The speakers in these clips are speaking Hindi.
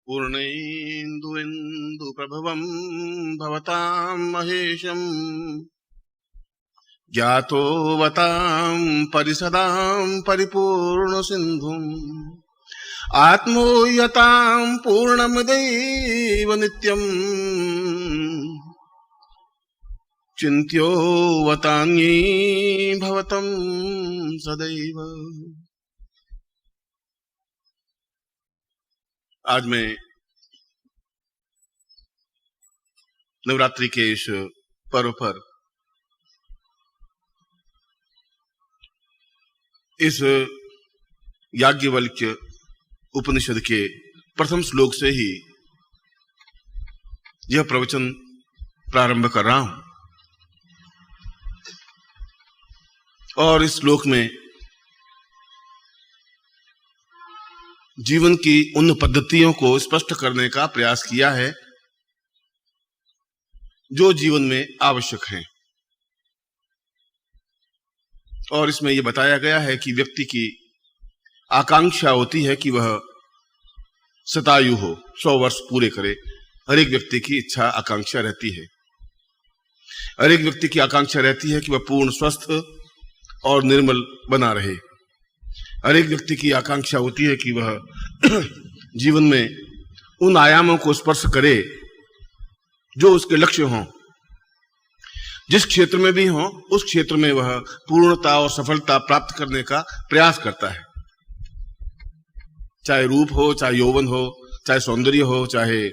पूर्णेन्दुप्रभवम् भवतां महेशम् ज्ञातोऽवतां परिसदां परिपूर्णसिन्धुम् आत्मोयतां पूर्णमिदैव नित्यम् चिन्त्योऽवतान्ये भवतं सदैव। आज मैं नवरात्रि के इस पर्व पर इस याज्ञवल्क्य उपनिषद के प्रथम श्लोक से ही यह प्रवचन प्रारंभ कर रहा हूं। और इस श्लोक में जीवन की उन पद्धतियों को स्पष्ट करने का प्रयास किया है जो जीवन में आवश्यक हैं। और इसमें यह बताया गया है कि व्यक्ति की आकांक्षा होती है कि वह शतायु हो, 100 वर्ष पूरे करे। हर एक व्यक्ति की इच्छा आकांक्षा रहती है। हर एक व्यक्ति की आकांक्षा रहती है कि वह पूर्ण स्वस्थ और निर्मल बना रहे। हर एक व्यक्ति की आकांक्षा होती है कि वह जीवन में उन आयामों को स्पर्श करे जो उसके लक्ष्य हों। जिस क्षेत्र में भी हो उस क्षेत्र में वह पूर्णता और सफलता प्राप्त करने का प्रयास करता है। चाहे रूप हो, चाहे यौवन हो, चाहे सौंदर्य हो, चाहे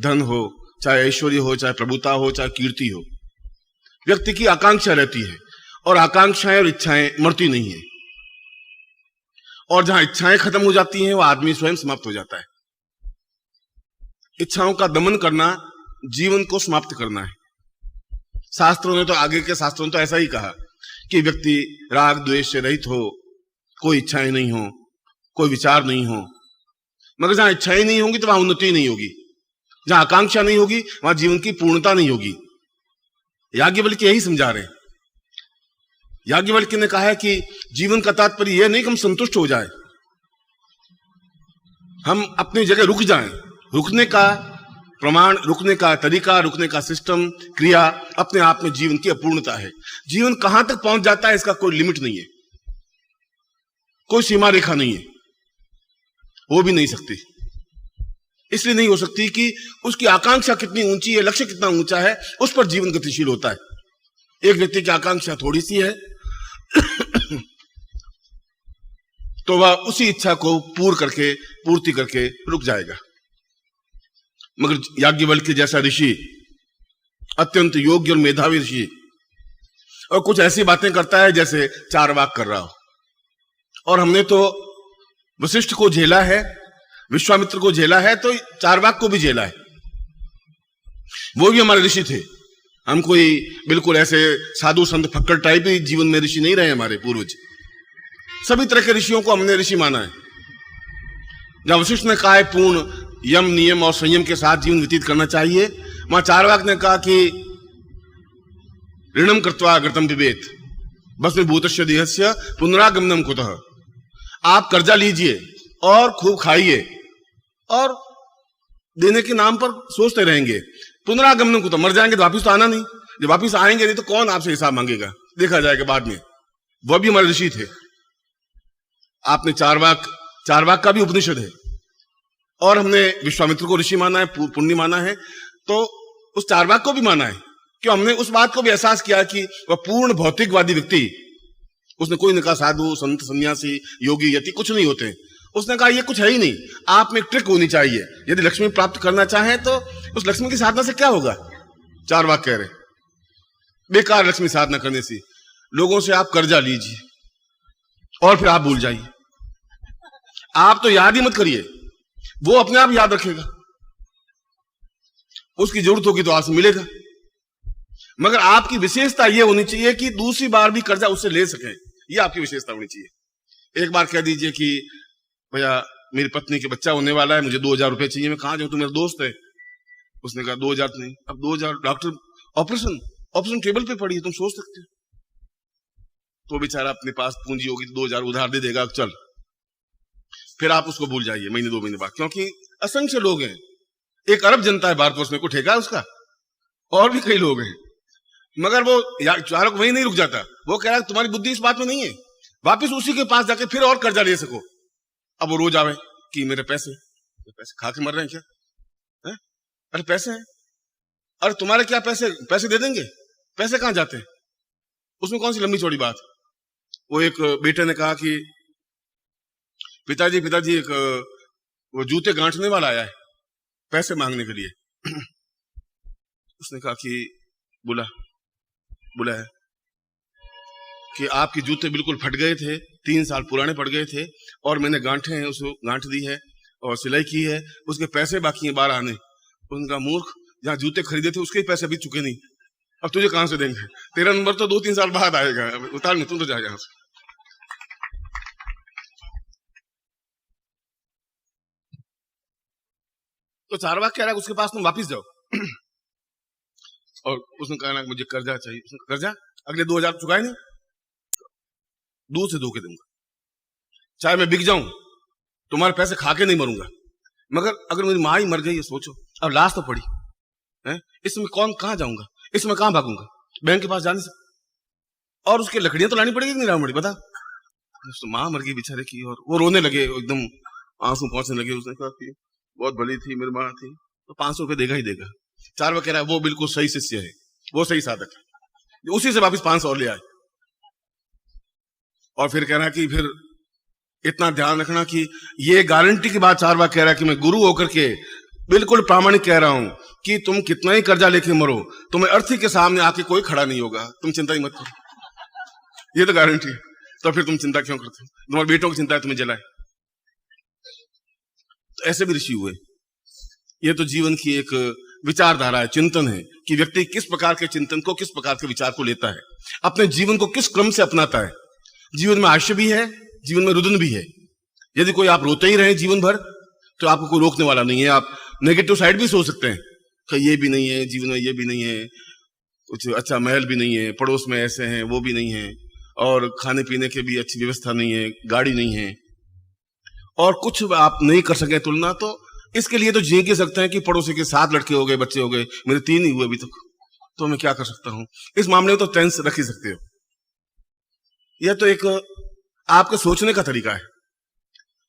धन हो, चाहे ऐश्वर्य हो, चाहे प्रभुता हो, चाहे कीर्ति हो। व्यक्ति की आकांक्षा रहती है और आकांक्षाएं और इच्छाएं मरती नहीं है। और जहां इच्छाएं खत्म हो जाती हैं वह आदमी स्वयं समाप्त हो जाता है। इच्छाओं का दमन करना जीवन को समाप्त करना है। शास्त्रों ने तो, आगे के शास्त्रों ने तो ऐसा ही कहा कि व्यक्ति राग द्वेष से रहित हो, कोई इच्छाएं नहीं हो, कोई विचार नहीं हो। मगर जहां इच्छाएं नहीं होंगी तो वहां उन्नति नहीं होगी। जहां आकांक्षा नहीं होगी वहां जीवन की पूर्णता नहीं होगी। याज्ञवल्क्य यही समझा रहे हैं। याज्ञवल्क्य ने कहा है कि जीवन का तात्पर्य यह नहीं कि हम संतुष्ट हो जाएं, हम अपनी जगह रुक जाएं। रुकने का प्रमाण, रुकने का तरीका, रुकने का सिस्टम, क्रिया अपने आप में जीवन की अपूर्णता है। जीवन कहां तक पहुंच जाता है इसका कोई लिमिट नहीं है, कोई सीमा रेखा नहीं है, वो भी नहीं सकती। इसलिए नहीं हो सकती कि उसकी आकांक्षा कितनी ऊंची है, लक्ष्य कितना ऊंचा है, उस पर जीवन गतिशील होता है। एक व्यक्ति की आकांक्षा थोड़ी सी है तो वह उसी इच्छा को पूर्ति करके रुक जाएगा। मगर याज्ञवल्क्य जैसा ऋषि, अत्यंत योग्य और मेधावी ऋषि, और कुछ ऐसी बातें करता है जैसे चारवाक कर रहा हो। और हमने तो वशिष्ठ को झेला है, विश्वामित्र को झेला है, तो चारवाक को भी झेला है। वो भी हमारे ऋषि थे। हम कोई बिल्कुल ऐसे साधु संत फक्कड़ टाइप ही जीवन में ऋषि नहीं रहे। हमारे पूर्वज सभी तरह के ऋषियों को हमने ऋषि माना है। जहां वशिष्ठ ने कहा है पूर्ण यम, नियम और संयम के साथ जीवन व्यतीत करना चाहिए, वहां चारवाक ने कहा कि ऋणम कृत्वा घृतं पिबेत भस्मीभूतस्य देहस्य पुनरागमनम कुतः। आप कर्जा लीजिए और खूब खाइए और देने के नाम पर सोचते रहेंगे। पुनरागमन कुतः, मर जाएंगे तो वापिस तो आना नहीं। जब वापिस आएंगे नहीं तो कौन आपसे हिसाब मांगेगा, देखा जाएगा बाद में। वह भी हमारे ऋषि थे। आपने चारवाक का भी उपनिषद है और हमने विश्वामित्र को ऋषि माना है, पुण्य माना है, तो उस चारवाक को भी माना है। क्यों? हमने उस बात को भी एहसास किया कि वह पूर्ण भौतिकवादी व्यक्ति, उसने कोई नहीं कहा साधु संत सन्यासी योगी यति कुछ नहीं होते। उसने कहा ये कुछ है ही नहीं, आप में एक ट्रिक होनी चाहिए। यदि लक्ष्मी प्राप्त करना चाहें तो उस लक्ष्मी की साधना से क्या होगा? चारवाक कह रहे बेकार लक्ष्मी साधना करने से। लोगों से आप कर्जा लीजिए और फिर आप भूल जाइए। आप तो याद ही मत करिए, वो अपने आप याद रखेगा। उसकी जरूरत होगी तो आपसे मिलेगा। मगर आपकी विशेषता यह होनी चाहिए कि दूसरी बार भी कर्जा उससे ले सकें। यह आपकी विशेषता होनी चाहिए। एक बार कह दीजिए कि भैया मेरी पत्नी के बच्चा होने वाला है, मुझे 2000 रुपए चाहिए। मैं कहां जाऊं, तू मेरा दोस्त है। उसने कहा 2000 नहीं, अब 2000 डॉक्टर ऑपरेशन टेबल पे पड़ी है, तुम सोच सकते हो। तो बेचारा अपने पास पूंजी होगी तो 2000 उधार दे देगा, चल। फिर आप उसको भूल जाइए महीने 2 महीने बाद, क्योंकि असंख्य लोग हैं, 1 अरब जनता है भारतवर्ष में, को ठेका है उसका? और भी कई लोग हैं, मगर वो चालक वहीं नहीं रुक जाता। वो कह रहा है तुम्हारी बुद्धि इस बात में नहीं है, वापिस उसी के पास जाके फिर और कर्जा ले सको। अब वो रोज आवे कि मेरे पैसे खा के मर रहे हैं क्या है? अरे पैसे हैं, अरे तुम्हारे क्या पैसे, पैसे दे देंगे, पैसे कहां जाते हैं? उसमें कौन सी लंबी चौड़ी बात? वो एक बेटे ने कहा कि पिताजी एक वो जूते गांठने वाला आया है पैसे मांगने के लिए। उसने कहा कि बुला है कि आपके जूते बिल्कुल फट गए थे, 3 साल पुराने पड़ गए थे, और मैंने गांठे हैं उसको गांठ दी है और सिलाई की है, उसके पैसे बाकी हैं 12 आने। उनका मूर्ख, जहां जूते खरीदे थे उसके ही पैसे अभी चुके नहीं, अब तुझे कहां से देंगे? तेरा नंबर तो 2-3 साल बाद आएगा, उतार नहीं, तुम तो जा यहां से। तो चारवाक कह रहा है उसके पास तुम वापिस जाओ। और उसने कहा मुझे कर्जा चाहिए। उसने कर्जा अगले 2000 चुकाए नहीं, दूध से धो के दूंगा, चाहे मैं बिक जाऊं, तुम्हारे पैसे खा के नहीं मरूंगा, मगर अगर मेरी माँ ही मर गई है, सोचो, अब लाश तो पड़ी है, इसमें कहां जाऊंगा, इसमें कहां भागूंगा, बैंक के पास जा नहीं सकता, और उसकी लकड़ियां तो लानी पड़ेगी कि नहीं लानी पड़ेगी, बता। तो माँ मर गई बेचारे की, और वो रोने लगे, एकदम आंसू पहुंचने लगे। उसने कहा कि बहुत भली थी मेरी माँ थी, तो 500 रुपये देगा ही देगा। चारवाक कह रहा है वो बिल्कुल सही शिष्य है, वो सही साधक है, उसी से वापिस 500 और ले आए। और फिर कह रहा है कि फिर इतना ध्यान रखना कि ये गारंटी की बात चारवाक कह रहा है कि मैं गुरु होकर के बिल्कुल प्रामाणिक कह रहा हूं कि तुम कितना ही कर्जा लेके मरो, तुम्हें अर्थी के सामने आके कोई खड़ा नहीं होगा, तुम चिंता ही मत करो, ये तो गारंटी है। तो फिर तुम चिंता क्यों करते हो? तुम्हारे बेटों की चिंता है तुम्हें जलाए। तो ऐसे भी ऋषि हुए। ये तो जीवन की एक विचारधारा है, चिंतन है कि व्यक्ति किस प्रकार के चिंतन को, किस प्रकार के विचार को लेता है, अपने जीवन को किस क्रम से अपनाता है। जीवन में आश्चर्य भी है, जीवन में रुदन भी है। यदि कोई आप रोते ही रहे जीवन भर, तो आपको कोई रोकने वाला नहीं है। आप नेगेटिव साइड भी सोच सकते हैं कि ये भी नहीं है जीवन में, ये भी नहीं है, कुछ अच्छा महल भी नहीं है, पड़ोस में ऐसे हैं वो भी नहीं है, और खाने पीने के भी अच्छी व्यवस्था नहीं है, गाड़ी नहीं है, और कुछ आप नहीं कर सके तुलना। तो इसके लिए तो जी के सकते हैं कि पड़ोसी के 7 लड़के हो गए, बच्चे हो गए, मेरे 3 ही हुए अभी तक, तो मैं क्या कर सकता हूं। इस मामले में तो टेंस रख ही सकते हो। यह तो एक आपके सोचने का तरीका है।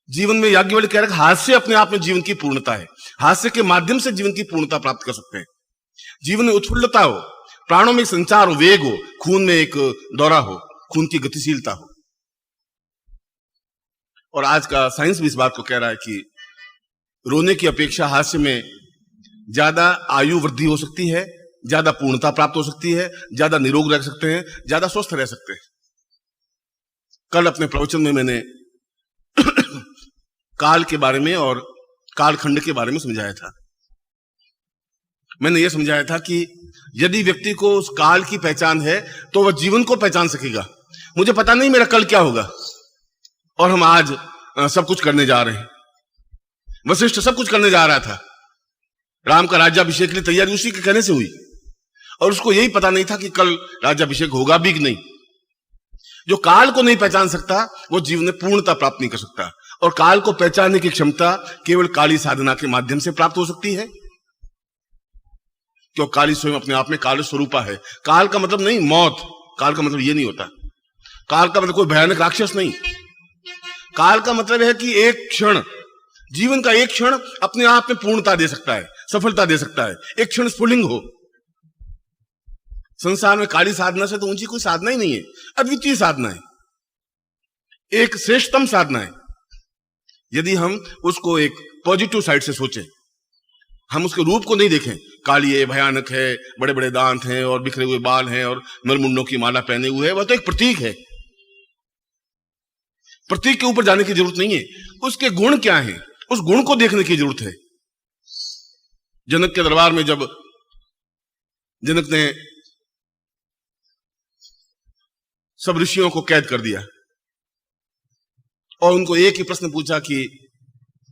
जीवन में याज्ञवल्क्य कह रहा है हास्य अपने आप में जीवन की पूर्णता है, हास्य के माध्यम से जीवन की पूर्णता प्राप्त कर सकते हैं। जीवन में उत्फुल्लता हो, प्राणों में संचार हो, वेग हो, खून में एक दौरा हो, खून की गतिशीलता हो। और आज का साइंस भी इस बात को कह रहा है कि रोने की अपेक्षा हास्य में ज्यादा आयु वृद्धि हो सकती है, ज्यादा पूर्णता प्राप्त हो सकती है, ज्यादा निरोग रह सकते हैं, ज्यादा स्वस्थ रह सकते हैं। कल अपने प्रवचन में मैंने काल के बारे में और कालखंड के बारे में समझाया था। मैंने यह समझाया था कि यदि व्यक्ति को उस काल की पहचान है तो वह जीवन को पहचान सकेगा। मुझे पता नहीं मेरा कल क्या होगा, और हम आज सब कुछ करने जा रहे हैं। वशिष्ठ सब कुछ करने जा रहा था, राम का राज्याभिषेक के लिए तैयारी उसी के कहने से हुई, और उसको यही पता नहीं था कि कल राज्याभिषेक होगा भी कि नहीं। जो काल को नहीं पहचान सकता वो जीवन में पूर्णता प्राप्त नहीं कर सकता, और काल को पहचानने की क्षमता केवल काली साधना के माध्यम से प्राप्त हो सकती है, क्योंकि काली स्वयं अपने आप में काल स्वरूपा है। काल का मतलब नहीं मौत, काल का मतलब ये नहीं होता, काल का मतलब कोई भयानक राक्षस नहीं। काल का मतलब है कि एक क्षण, जीवन का एक क्षण अपने आप में पूर्णता दे सकता है, सफलता दे सकता है, एक क्षण स्फुलिंग हो। संसार में काली साधना से तो ऊंची कोई साधना ही नहीं है, अद्वितीय साधना है, एक श्रेष्ठतम साधना है। यदि हम उसको एक पॉजिटिव साइड से सोचें, हम उसके रूप को नहीं देखें, काली है, भयानक है, बड़े बड़े दांत हैं और बिखरे हुए बाल हैं और नलमुंडों की माला पहने हुए है, वह तो एक प्रतीक है। प्रतीक के ऊपर जाने की जरूरत नहीं है, उसके गुण क्या हैं उस गुण को देखने की जरूरत है। जनक के दरबार में जब जनक ने सब ऋषियों को कैद कर दिया और उनको एक ही प्रश्न पूछा कि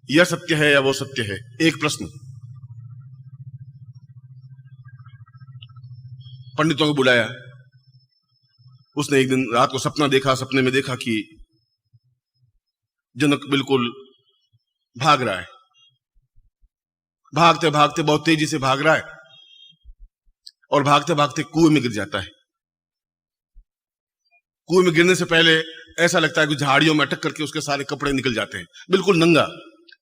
यह सत्य है या वो सत्य है, एक प्रश्न। पंडितों को बुलाया, उसने एक दिन रात को सपना देखा, सपने में देखा कि जनक बिल्कुल भाग रहा है, भागते भागते बहुत तेजी से भाग रहा है और भागते भागते कुएं में गिर जाता है। कुएं में गिरने से पहले ऐसा लगता है कि झाड़ियों में अटक करके उसके सारे कपड़े निकल जाते हैं, बिल्कुल नंगा,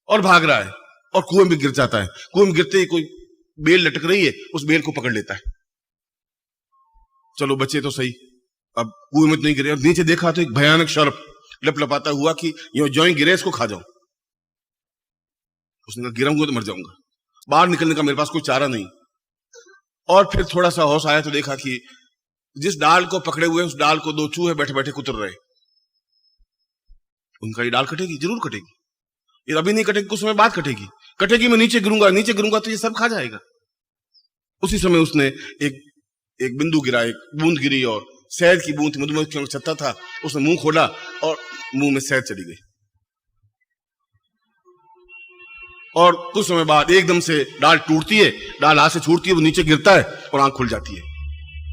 और भाग रहा है और कुएं में गिर जाता है। कुएं में गिरते ही कोई बेल लटक रही है, उस बेल को पकड़ लेता है। चलो बच्चे तो सही, अब कुएं में तो नहीं गिरे। अब नीचे देखा तो एक भयानक सर्प लपलपाता हुआ कि जो ही गिरे इसको खा जाऊं। उसने कहा गिराऊंगा तो मर जाऊंगा, बाहर निकलने का मेरे पास कोई चारा नहीं। और फिर थोड़ा सा होश आया तो देखा कि जिस डाल को पकड़े हुए उस डाल को दो चूहे बैठे बैठे कुतर रहे। उनका ये डाल कटेगी, जरूर कटेगी, ये अभी नहीं कटेगी, कुछ समय बाद कटेगी। कटेगी, मैं नीचे गिरूंगा तो ये सब खा जाएगा। उसी समय उसने एक बिंदु गिरा, एक बूंद गिरी, और शहद की बूंद, मधुमक्खियों का छत्ता था, उसने मुंह खोला और मुंह में शहद चली गई। और कुछ समय बाद एकदम से डाल टूटती है, डाल हाथ से छूटती है, वो नीचे गिरता है और आंख खुल जाती है।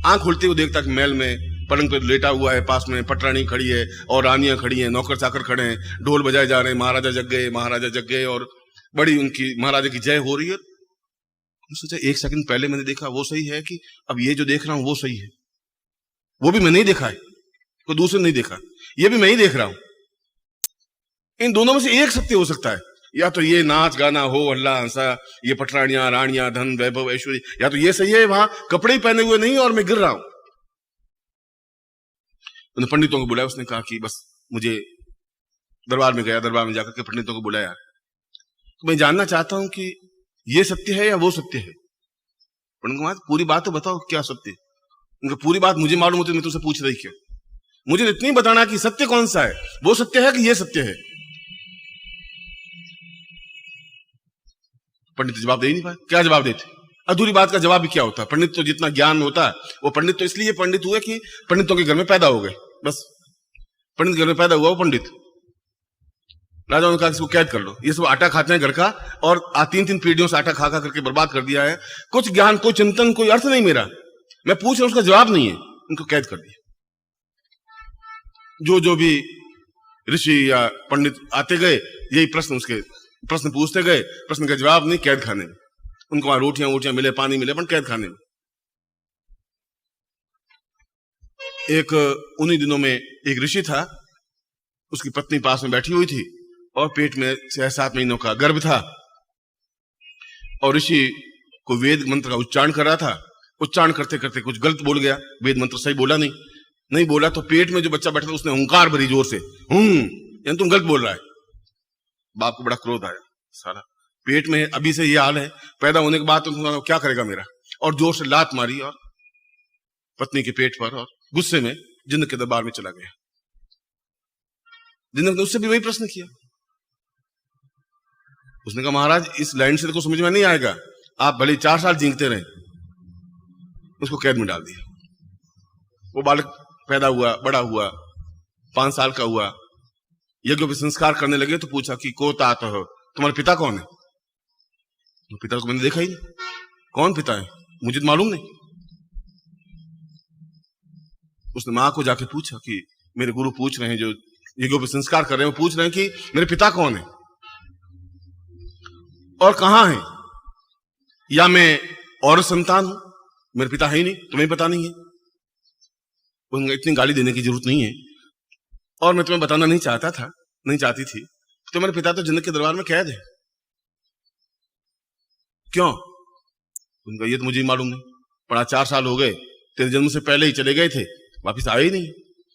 आंख खुलते हुए देखता कि महल में पलंग पे लेटा हुआ है, पास में पटरानी खड़ी है और रानियां खड़ी हैं, नौकर चाकर खड़े हैं, ढोल बजाए जा रहे हैं, महाराजा जग गए, महाराजा जग गए, और बड़ी उनकी महाराजा की जय हो रही है। सोचा एक सेकंड पहले मैंने देखा वो सही है कि अब ये जो देख रहा हूं वो सही है? वो भी मैंने ही देखा है, कोई दूसरे नहीं देखा, ये भी मैं ही देख रहा हूं। इन दोनों में से एक सत्य हो सकता है, या तो ये नाच गाना हो, हल्ला हंसा, ये पटरानियां रानियां धन वैभव ऐश्वर्य, या तो ये सही है, वहां कपड़े ही पहने हुए नहीं और मैं गिर रहा हूं। उन्होंने पंडितों को बुलाया, उसने कहा कि बस मुझे, दरबार में गया, दरबार में जाकर के पंडितों को बुलाया, तो मैं जानना चाहता हूं कि ये सत्य है या वो सत्य है। पंडित को कहा पूरी बात तो बताओ, क्या सत्य? उनका पूरी बात मुझे मालूम होती, मैं तुमसे पूछ रही क्यों? मुझे इतना ही बताना कि सत्य कौन सा है, वो सत्य है कि ये सत्य है। पंडित जवाब दे ही नहीं पाए। क्या जवाब देते? अधूरी बात का जवाब भी क्या होता? पंडित तो जितना ज्ञान होता है, वो पंडित तो इसलिए पंडित हुए कि पंडितों के घर में पैदा हो गए, बस पंडित घर में पैदा हुआ वो पंडित। राजा ने कहा इसको कैद कर लो, ये सब आटा खाते हैं घर का, और 3-3 पीढ़ियों से आटा खा खा करके बर्बाद कर दिया है, कुछ ज्ञान, कोई चिंतन, कोई अर्थ नहीं मेरा, मैं पूछ रहा हूं उसका जवाब नहीं है, उनको कैद कर दिया। जो भी ऋषि या पंडित आते गए, यही प्रश्न पूछते गए, प्रश्न का जवाब नहीं, कैद खाने में। उनको वहां रोटियां मिले, पानी मिले, पर कैद खाने में। एक उन्हीं दिनों में एक ऋषि था, उसकी पत्नी पास में बैठी हुई थी और पेट में 6-7 महीनों का गर्भ था, और ऋषि को वेद मंत्र का उच्चारण कर रहा था। उच्चारण करते करते कुछ गलत बोल गया, वेद मंत्र सही बोला नहीं बोला, तो पेट में जो बच्चा बैठा था उसने हुंकार भरी जोर से, यानी तुम गलत बोल रहा है। बाप को बड़ा क्रोध आया, साला पेट में अभी से ये हाल है, पैदा होने के बाद तुम क्या करेगा मेरा, और जोर से लात मारी और पत्नी के पेट पर, और गुस्से में जिन्न के दरबार में चला गया। जिन्न ने उससे भी वही प्रश्न किया। उसने कहा महाराज इस लाइन से तो समझ में नहीं आएगा, आप भले 4 साल जींगते रहे। उसको कैद में डाल दिया। वो बालक पैदा हुआ, बड़ा हुआ, 5 साल का हुआ, यज्ञ पे संस्कार करने लगे तो पूछा कि को तात हो, तुम्हारे पिता कौन है? पिता को मैंने देखा ही नहीं, कौन पिता है मुझे तो मालूम नहीं। उसने मां को जाके पूछा कि मेरे गुरु पूछ रहे हैं, जो यज्ञ पे संस्कार कर रहे हैं, वो पूछ रहे हैं कि मेरे पिता कौन है और कहां है, या मैं और संतान हूं, मेरे पिता है ही नहीं, तुम्हें पता नहीं है। उन्हें इतनी गाली देने की जरूरत नहीं है, और मैं तुम्हें बताना नहीं चाहती थी, तुम्हारे पिता तो जन्नत के दरबार में कैद है। क्यों? उनका ये तो मुझे मालूम नहीं, पढ़ा 4 साल हो गए, तेरे जन्म से पहले ही चले गए थे, वापिस आए ही नहीं।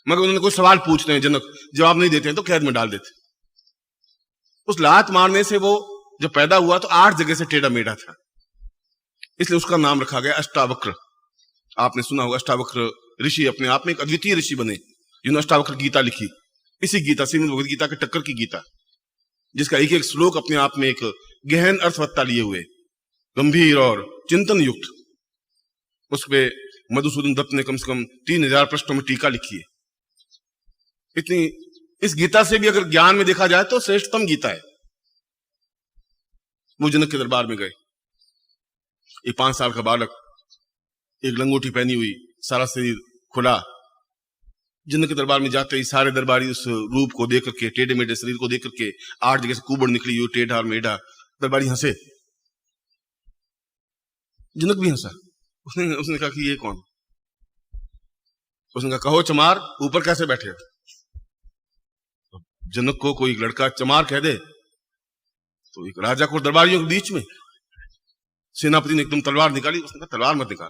मगर उन्होंने कोई सवाल पूछते हैं, जनक जवाब नहीं देते हैं तो कैद में डाल देते। उस लात मारने से वो जब पैदा हुआ तो 8 जगह से टेढ़ा मेढ़ा था, इसलिए उसका नाम रखा गया अष्टावक्र। आपने सुना होगा अष्टावक्र ऋषि अपने आप में एक अद्वितीय ऋषि बने, जिन्होंने अष्टावक्र गीता लिखी। इसी गीता, श्रीमद् भगवद गीता के टक्कर की गीता, जिसका एक एक श्लोक अपने आप में एक गहन अर्थवत्ता लिए हुए, गंभीर और चिंतन युक्त। उस पे मधुसूदन दत्त ने कम से कम 3000 पृष्ठों में टीका लिखी है। इतनी इस गीता से भी अगर ज्ञान में देखा जाए तो श्रेष्ठतम गीता है। वो जनक के दरबार में गए, एक 5 साल का बालक, एक लंगोटी पहनी हुई, सारा शरीर खुला। जनक के दरबार में जाते ही सारे दरबारी उस रूप को देख करके, टेढ़े मेढ़े शरीर को देख करके, 8 जगह से कुबड़ निकली हुई, टेढ़ा और मेढ़ा, दरबारी हंसे। जनक भी हंसा। उसने कहा कि ये कौन? उसने कहा कहो चमार ऊपर कैसे बैठे? जनक को कोई लड़का चमार कह दे तो एक राजा को दरबारियों के बीच में सेनापति ने एकदम तलवार निकाली। उसने कहा तलवार मत निकाल,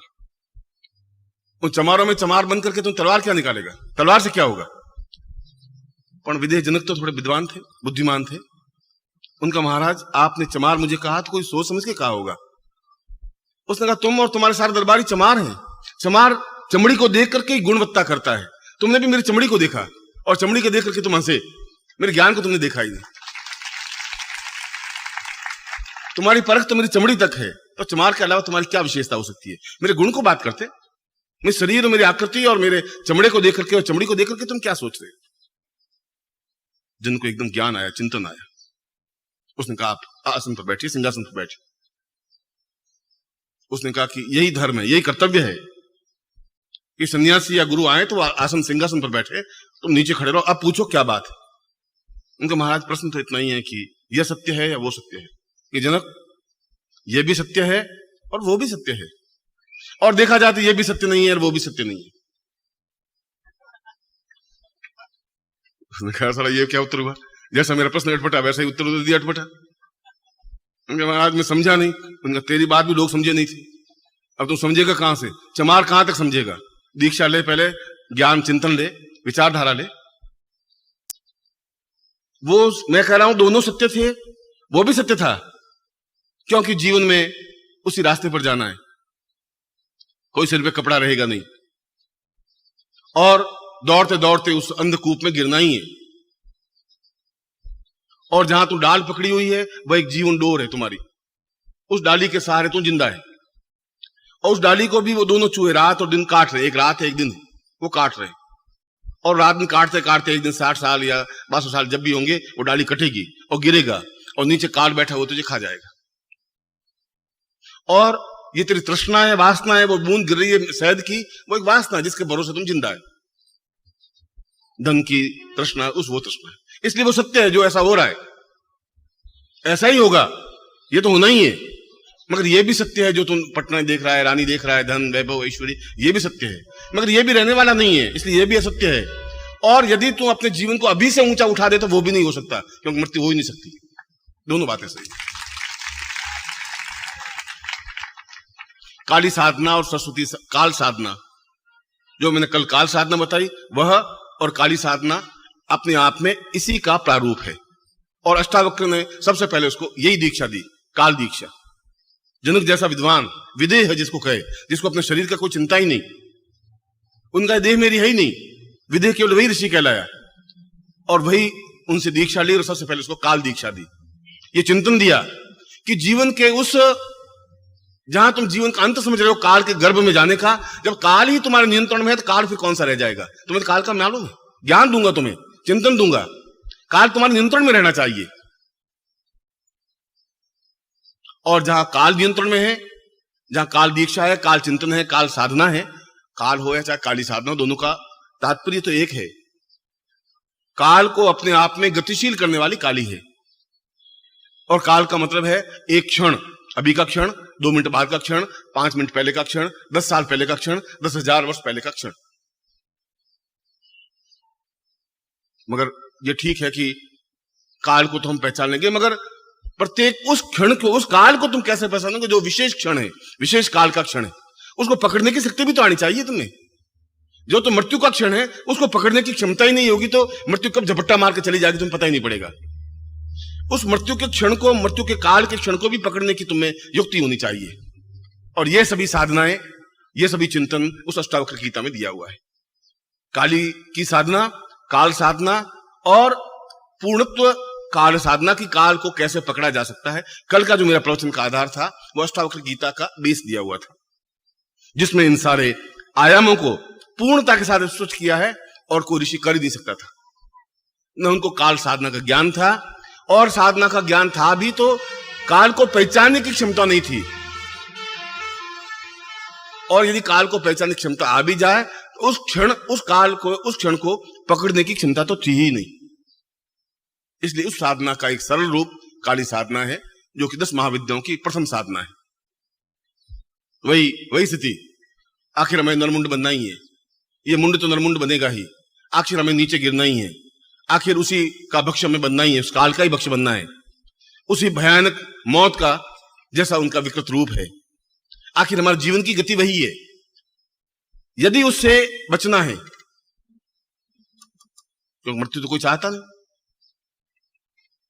उन चमारों में चमार बन करके तुम तलवार क्या निकालेगा? तलवार से क्या होगा? पर विदेह जनक तो थोड़े विद्वान थे, बुद्धिमान थे। उनका महाराज आपने चमार मुझे कहा तो कोई सोच समझ के कहा होगा। उसने कहा तुम और तुम्हारे सारे दरबारी चमार हैं। चमार चमड़ी को देख करके गुणवत्ता करता है। तुमने भी मेरी चमड़ी को देखा और चमड़ी को देख करके तुम हंसे, मेरे ज्ञान को तुमने देखा ही नहीं। तुम्हारी परख तो मेरी चमड़ी तक है, तो चमार के अलावा तुम्हारी क्या विशेषता हो सकती है? मेरे गुण को बात करते, मेरे शरीर और मेरी आकृति और मेरे चमड़े को देख करके और चमड़ी को देख करके तुम क्या सोच रहे? जिनको एकदम ज्ञान आया, चिंतन आया, उसने कहा आप आसन पर बैठिए, सिंहासन पर बैठिए। उसने कहा कि यही धर्म है, यही कर्तव्य है कि सन्यासी या गुरु आए तो आसन सिंहासन पर बैठे, तुम नीचे खड़े रहो। अब पूछो क्या बात है? उनका महाराज प्रश्न तो इतना ही है कि यह सत्य है या वो सत्य है? कि जनक यह भी सत्य है और वो भी सत्य है, और देखा जाए तो यह भी सत्य नहीं है और वो भी सत्य नहीं है। उसने कहा साला ये क्या उत्तर हुआ? जैसा मेरा प्रश्न अटपटा वैसा ही उत्तर दिया अटपटा। उनके महाराज मैं समझा नहीं। उनका तेरी बात भी लोग समझे नहीं थे, अब तुम समझेगा कहां से? चमार कहां तक समझेगा? दीक्षा ले, पहले ज्ञान चिंतन ले, विचारधारा ले। वो मैं कह रहा हूं दोनों सत्य थे, वो भी सत्य था, क्योंकि जीवन में उसी रास्ते पर जाना है, कोई सिर पे कपड़ा रहेगा नहीं, और दौड़ते दौड़ते उस अंधकूप में गिरना ही है। और जहां तू डाल पकड़ी हुई है वह एक जीवन डोर है तुम्हारी, उस डाली के सहारे तू जिंदा है। और उस डाली को भी वो दोनों चूहे रात और दिन काट रहे, एक रात है एक दिन है, वो काट रहे। और रात दिन काटते काटते एक दिन 60 साल या 62 साल जब भी होंगे वो डाली कटेगी और गिरेगा, और नीचे काल बैठा वो तुझे खा जाएगा। और ये तेरी तृष्णा है, वासना है, वो बूंद गिर रही है शहद की, वो एक वासना है जिसके भरोसे तुम जिंदा है। धन की तृष्णा, उस वो तृष्णा है, इसलिए वो सत्य है। जो ऐसा हो रहा है ऐसा ही होगा, ये तो होना ही है। मगर ये भी सत्य है जो तुम पटना देख रहा है, रानी देख रहा है, धन वैभव ऐश्वर्य, ये भी सत्य है, मगर ये भी रहने वाला नहीं है, इसलिए ये भी असत्य है। और यदि तुम अपने जीवन को अभी से ऊंचा उठा दे तो वो भी नहीं हो सकता, क्योंकि मृत्यु हो ही नहीं सकती। दोनों बातें सही। काली साधना और सरस्वती काल साधना, जो मैंने कल काल साधना बताई, वह और काली साधना अपने आप में इसी का प्रारूप है। और अष्टावक्र ने सबसे पहले उसको यही दीक्षा दी, काल दीक्षा। जनक जैसा विद्वान, विदेह है जिसको कहे, जिसको अपने शरीर का कोई चिंता ही नहीं, उनका देह मेरी है ही नहीं, विदेह केवल वही ऋषि कहलाया, और वही उनसे दीक्षा ली और सबसे पहले उसको काल दीक्षा दी। ये चिंतन दिया कि जीवन के उस, जहां तुम जीवन का अंत समझ रहे हो, काल के गर्भ में जाने का, जब काल ही तुम्हारे नियंत्रण में है तो काल फिर कौन सा रह जाएगा? तुम्हें काल का मालूम है, ज्ञान दूंगा तुम्हें, चिंतन दूंगा, काल तुम्हारे नियंत्रण में रहना चाहिए। और जहां काल नियंत्रण में है, जहां काल दीक्षा है, काल चिंतन है, काल साधना है, काल हो या चाहे काली साधना, दोनों का तात्पर्य तो एक है। काल को अपने आप में गतिशील करने वाली काली है, और काल का मतलब है एक क्षण, अभी का क्षण, 2 मिनट बाद का क्षण, 5 मिनट पहले का क्षण, 10 साल पहले का क्षण, 10,000 वर्ष पहले का क्षण। मगर ये ठीक है कि काल को तो हम पहचान लेंगे, मगर प्रत्येक उस क्षण को, उस काल को तुम कैसे पहचानोगे जो विशेष क्षण है, विशेष काल का क्षण है? उसको पकड़ने की शक्ति भी तो आनी चाहिए तुम्हें। जो तो मृत्यु का क्षण है उसको पकड़ने की क्षमता ही नहीं होगी तो मृत्यु कब झपट्टा मार के चली जाएगी तुम्हें पता ही नहीं पड़ेगा। उस मृत्यु के क्षण को, मृत्यु के काल के क्षण को भी पकड़ने की तुम्हें युक्ति होनी चाहिए। और ये सभी साधनाएं, ये सभी चिंतन उस अष्टावक्र गीता में दिया हुआ है। काली की साधना, काल साधना, और पूर्णत्व काल साधना की, काल को कैसे पकड़ा जा सकता है। कल का जो मेरा प्रवचन का आधार था वो अष्टावक्र गीता का बेस दिया हुआ था, जिसमें इन सारे आयामों को पूर्णता के साथ स्पष्ट किया है, और कोई ऋषि कर ही नहीं सकता था। न उनको काल साधना का ज्ञान था, और साधना का ज्ञान था भी तो काल को पहचानने की क्षमता नहीं थी। और यदि काल को पहचानने की क्षमता आ भी जाए तो उस क्षण, उस काल को, उस क्षण को पकड़ने की क्षमता तो थी ही नहीं। इसलिए उस साधना का एक सरल रूप काली साधना है, जो कि 10 महाविद्याओं की प्रथम साधना है। वही वही स्थिति, आखिर हमें नरमुंड बनना ही है, ये मुंड तो नरमुंड बनेगा ही, आखिर हमें नीचे गिरना ही है, आखिर उसी का भक्ष्य हमें बनना ही है, उस काल का ही भक्ष्य बनना है, उसी भयानक मौत का जैसा उनका विकृत रूप है। आखिर हमारे जीवन की गति वही है, यदि उससे बचना है, क्योंकि मृत्यु तो कोई चाहता नहीं,